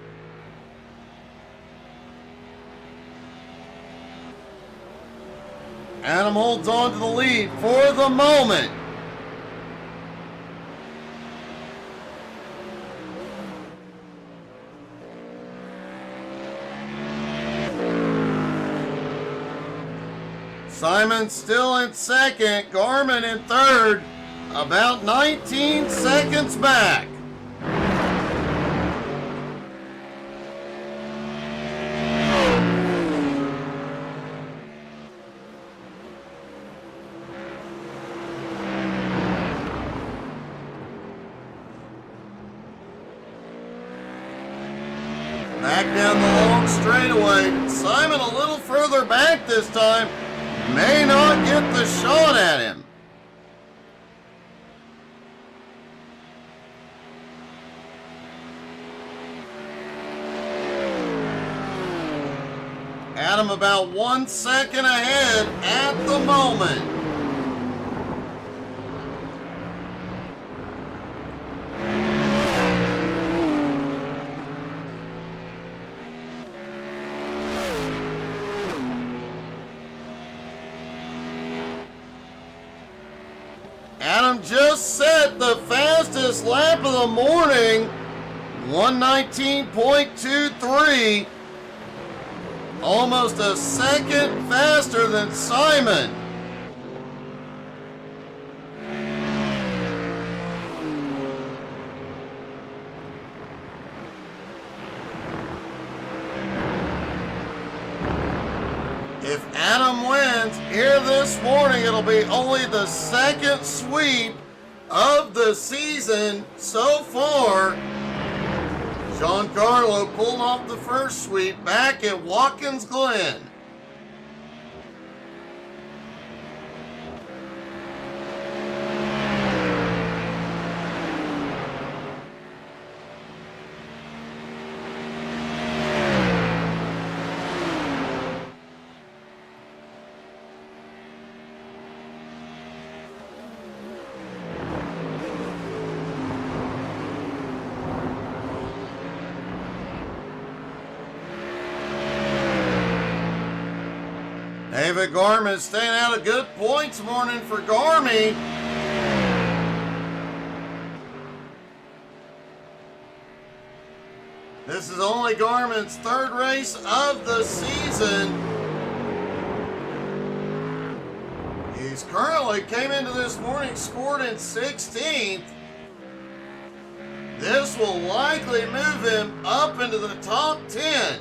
Adam holds on to the lead for the moment. Simon still in second, Garmin in third, about 19 seconds back. Back down the long straightaway. Simon a little further back this time. May not get the shot at him. Adam about 1 second ahead at the moment. Adam just set the fastest lap of the morning, 119.23, almost a second faster than Simon. If Adam wins here this morning, it'll be only the second sweep of the season so far. Giancarlo pulled off the first sweep back at Watkins Glen. David Gourmets staying out of good points morning for Gourmet. This is only Gourmet's third race of the season. He's currently came into this morning scored in 16th. This will likely move him up into the top 10.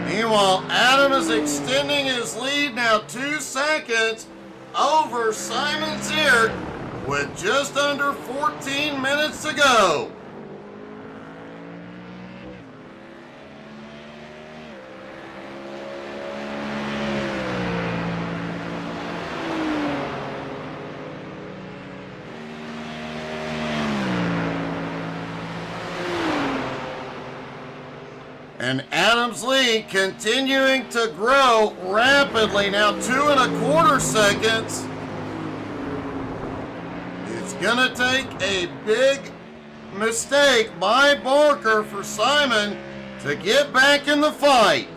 Meanwhile, Adam is extending his lead now 2 seconds over Simon Zierk with just under 14 minutes to go. And Adam's lead continuing to grow rapidly, now 2.25 seconds. It's gonna take a big mistake by Barker for Simon to get back in the fight.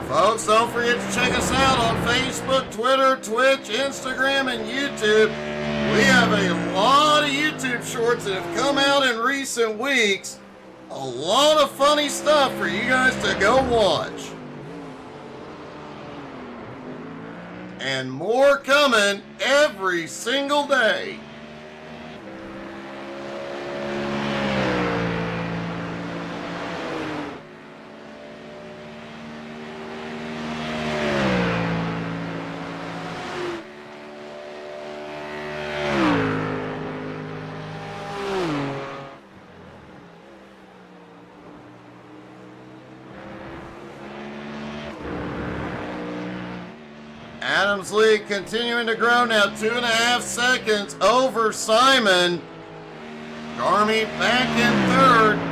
Folks, don't forget to check us out on Facebook, Twitter, Twitch, Instagram, and YouTube. We have a lot of YouTube shorts that have come out in recent weeks. A lot of funny stuff for you guys to go watch. and more coming every single day. Adam's lead continuing to grow now, 2.5 seconds over Simon. Gourmet back in third.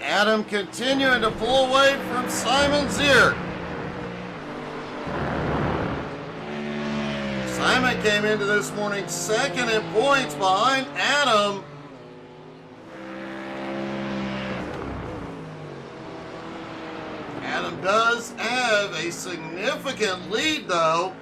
Adam continuing to pull away from Simon Zierk. Simon came into this morning second in points behind Adam. Adam does have a significant lead though.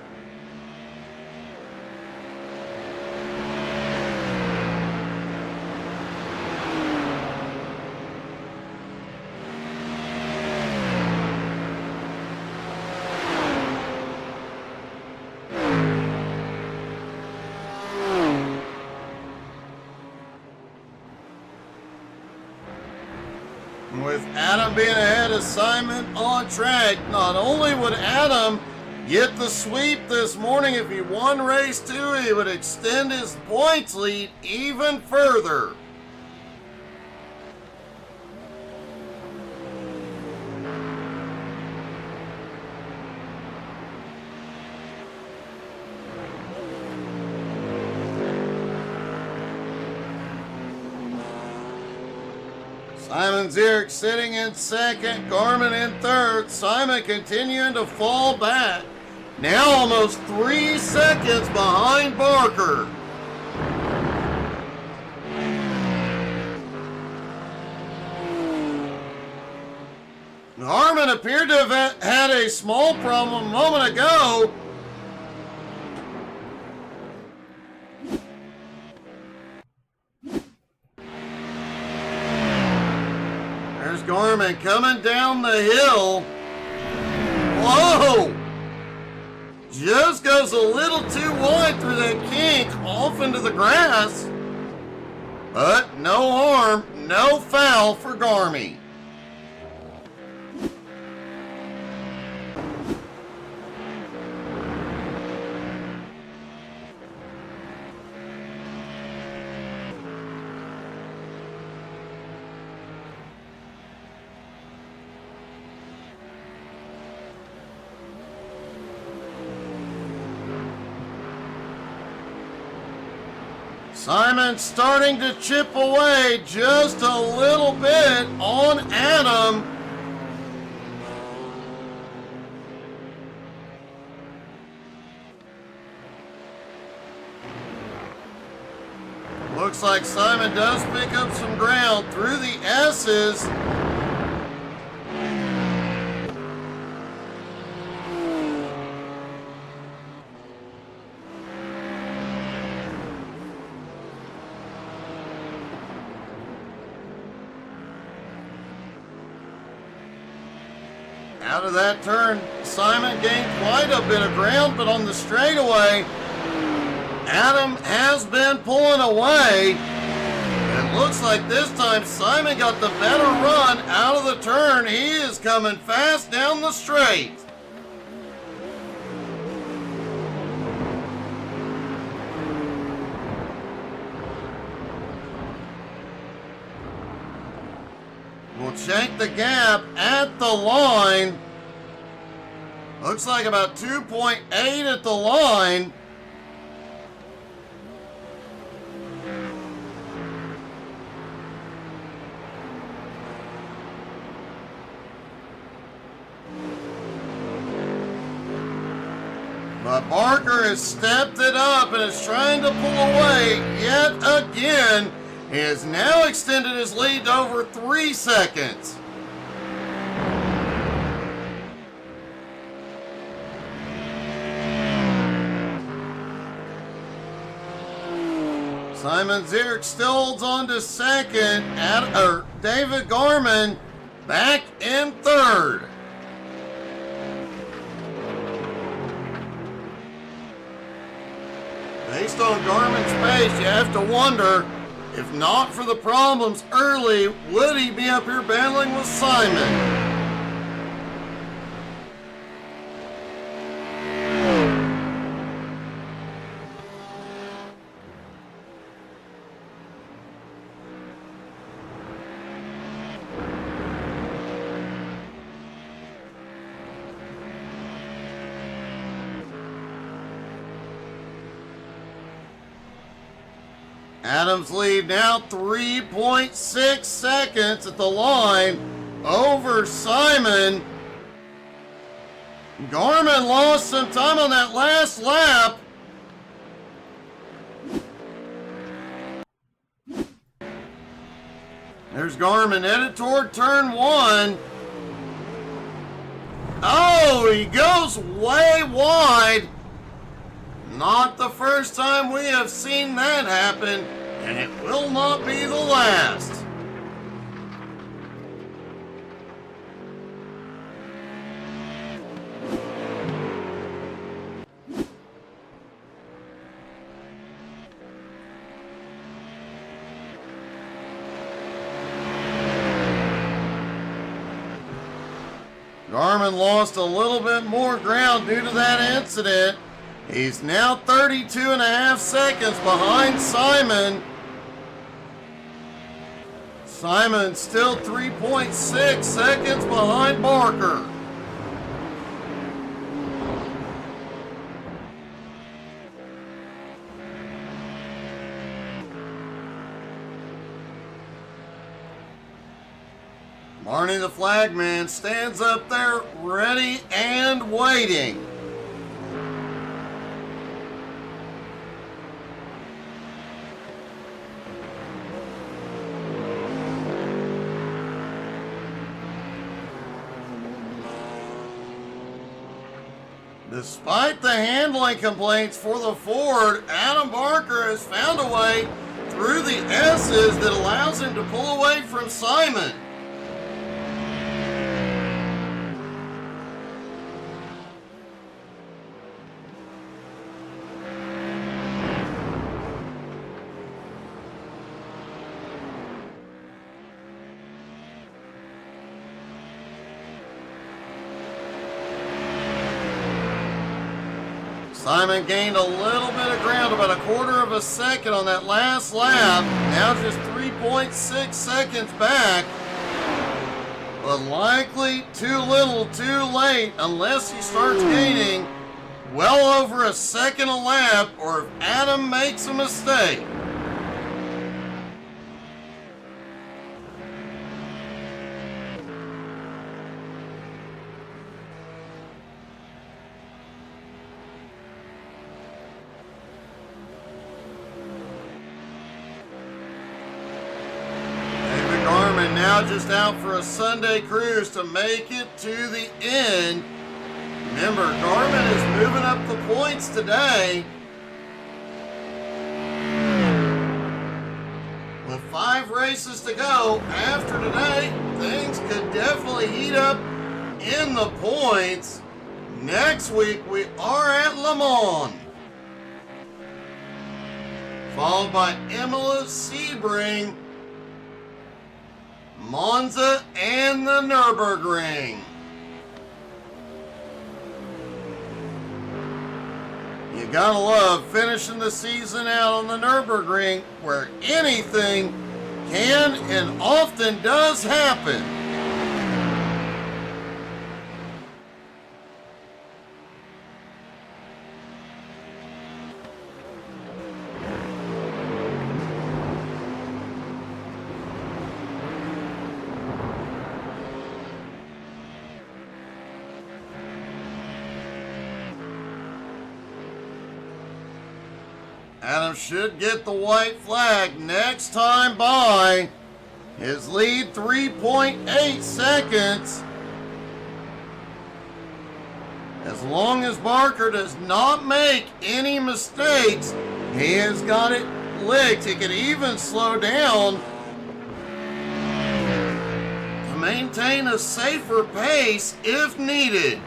With Adam being ahead of Simon on track, not only would Adam get the sweep this morning, if he won race 2, he would extend his points lead even further. Simon Zierk sitting in second, Gourmet in third. Simon continuing to fall back. Now almost 3 seconds behind Barker. Gourmet appeared to have had a small problem a moment ago. There's Gourmet coming down the hill. Whoa! Just goes a little too wide through that kink off into the grass. But no harm, no foul for Gourmet. Simon starting to chip away just a little bit on Adam. Looks like Simon does pick up some ground through the S's. Out of that turn, Simon gained quite a bit of ground, but on the straightaway, Adam has been pulling away. It looks like this time Simon got the better run out of the turn. He is coming fast down the straight. We'll check the gap at the line. Looks like about 2.8 at the line. But Barker has stepped it up and is trying to pull away yet again. He has now extended his lead to over 3 seconds. Simon Zierk still holds on to second. David Garman back in third. Based on Garmin's pace, you have to wonder, if not for the problems early, would he be up here battling with Simon? Adams lead now 3.6 seconds at the line over Simon. Garmin lost some time on that last lap. There's Garmin headed toward turn 1. Oh, he goes way wide. Not the first time we have seen that happen, and it will not be the last. Garmin lost a little bit more ground due to that incident. He's now 32.5 seconds behind Simon. Simon still 3.6 seconds behind Barker. Barney the flagman stands up there ready and waiting. Despite the handling complaints for the Ford, Adam Barker has found a way through the S's that allows him to pull away from Simon. Simon gained a little bit of ground, about 1/4 of a second on that last lap. Now just 3.6 seconds back. But likely too little, too late, unless he starts gaining well over a second a lap, or if Adam makes a mistake. Now just out for a Sunday cruise to make it to the end. Remember, Garmin is moving up the points today. With 5 races to go after today, things could definitely heat up in the points. Next week, we are at Le Mans, followed by Imola, Sebring, Monza, and the Nürburgring. You gotta love finishing the season out on the Nürburgring, where anything can and often does happen. Adam should get the white flag next time by. His lead 3.8 seconds. As long as Barker does not make any mistakes, he has got it licked. He could even slow down to maintain a safer pace if needed.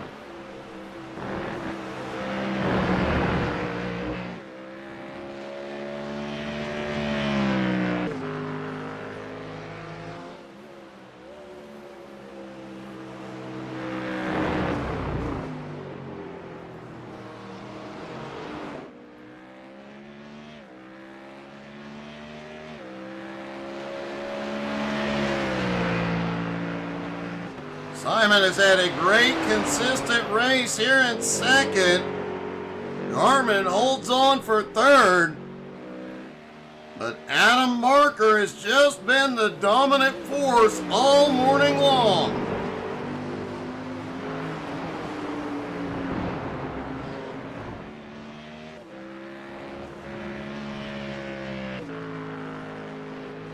Simon has had a great, consistent race here in second. Garmin holds on for third. But Adam Barker has just been the dominant force all morning long.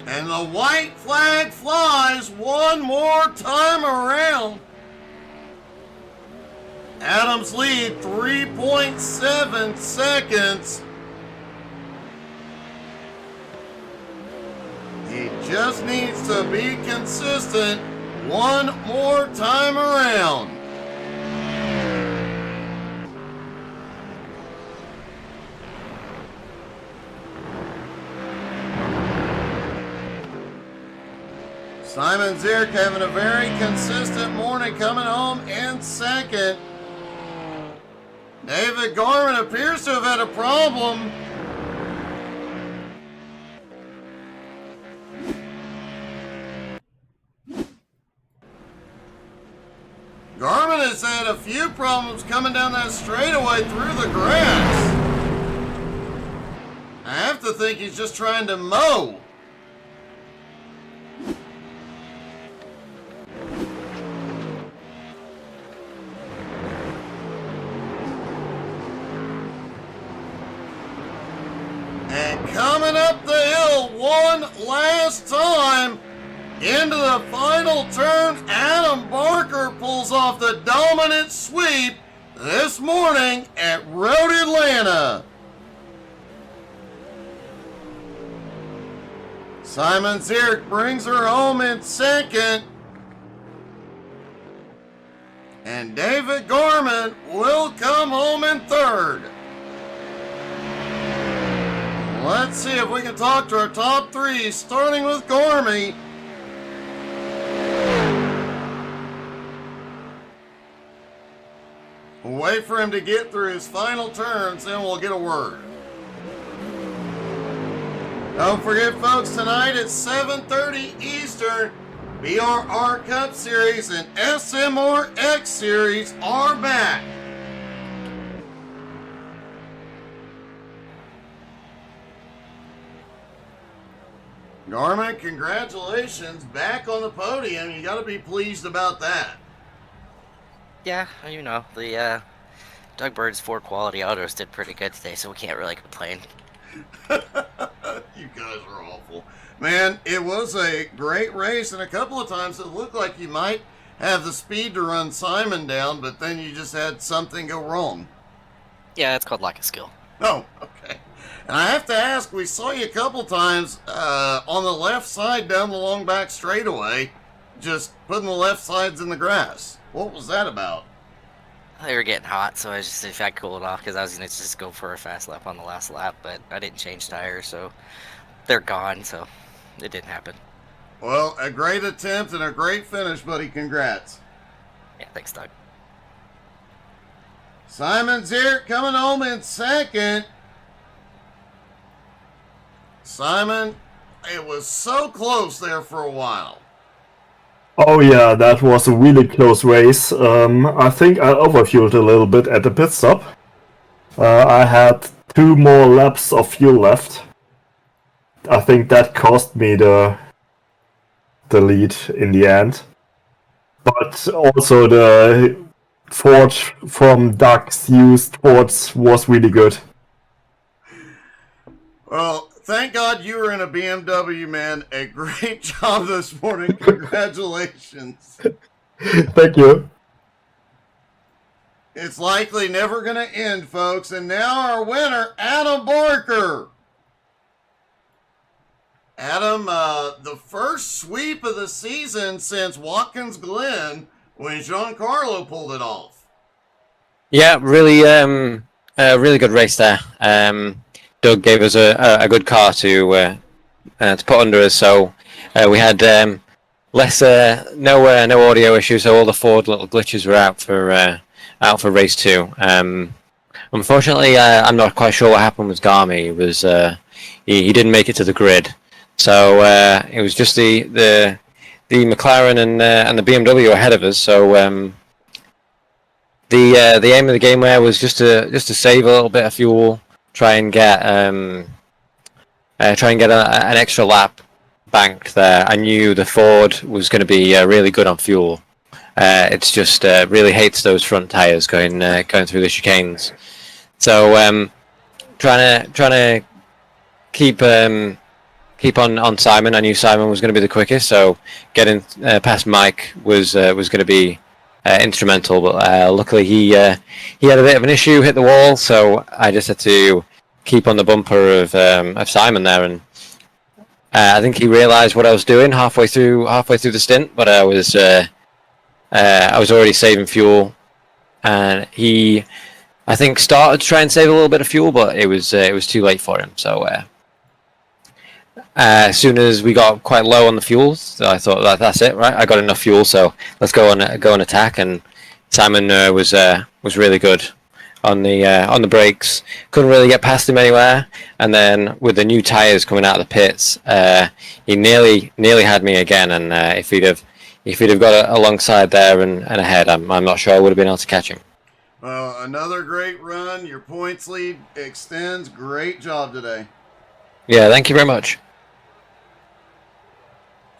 And the white flag flies one more time around. Adams lead 3.7 seconds. He just needs to be consistent one more time around. Simon Zierk having a very consistent morning, coming home in second. David Garmin appears to have had a problem. Garmin has had a few problems coming down that straightaway through the grass. I have to think he's just trying to mow. And coming up the hill one last time into the final turn, Adam Barker pulls off the dominant sweep this morning at Road Atlanta. Simon Zierk brings her home in second. And David Garmin will come home in third. Let's see if we can talk to our top three, starting with Gourmet. We'll wait for him to get through his final turns, then we'll get a word. Don't forget, folks, tonight at 7:30 Eastern, BRR Cup Series and SMRX Series are back. Garmin, congratulations, back on the podium. You got to be pleased about that. Yeah, you know, the Doug Bird's 4 quality autos did pretty good today, so we can't really complain. You guys are awful. Man, it was a great race, and a couple of times it looked like you might have the speed to run Simon down, but then you just had something go wrong. Yeah, it's called lack of skill. Oh, okay. And I have to ask, we saw you a couple times on the left side down the long back straightaway, just putting the left sides in the grass. What was that about? They were getting hot, so I just said if I cool it off, because I was going to just go for a fast lap on the last lap, but I didn't change tires, so they're gone, so it didn't happen. Well, a great attempt and a great finish, buddy. Congrats. Yeah, thanks, Doug. Simon Zierk coming home in second. Simon, it was so close there for a while. Oh yeah, that was a really close race. I think I overfueled a little bit at the pit stop. I had 2 more laps of fuel left. I think that cost me the lead in the end. But also the forge from Doug's used forge was really good. Well, thank God you were in a BMW, man. A great job this morning. Congratulations. Thank you. It's likely never going to end, folks. And now our winner, Adam Barker. Adam, the first sweep of the season since Watkins Glen when Giancarlo pulled it off. Yeah, really, really good race there. Doug gave us a good car to put under us, so we had no audio issues, so all the Ford little glitches were out for race 2. Unfortunately, I'm not quite sure what happened with Gourmets. It was he didn't make it to the grid, so it was just the McLaren and the BMW ahead of us. So the aim of the game there was just to save a little bit of fuel, try and get an extra lap banked there. I knew the Ford was going to be really good on fuel. It's just really hates those front tires going through the chicanes. So trying to keep on Simon. I knew Simon was going to be the quickest, so getting past Mike was going to be instrumental. But luckily he had a bit of an issue, hit the wall, so I just had to keep on the bumper of Simon there, and I think he realised what I was doing halfway through the stint, but I was already saving fuel, and he, I think, started to try and save a little bit of fuel, but it was too late for him. So as soon as we got quite low on the fuel, so I thought that's it, right? I got enough fuel, so let's go and attack. And Simon was really good on the brakes. Couldn't really get past him anywhere. And then with the new tires coming out of the pits, he nearly had me again. And if he'd have got alongside there and ahead, I'm not sure I would have been able to catch him. Well, another great run. Your points lead extends. Great job today. Yeah, thank you very much.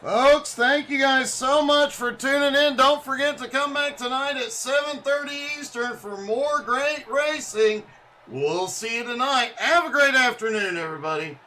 Folks, thank you guys so much for tuning in. Don't forget to come back tonight at 7:30 Eastern for more great racing. We'll see you tonight. Have a great afternoon, everybody.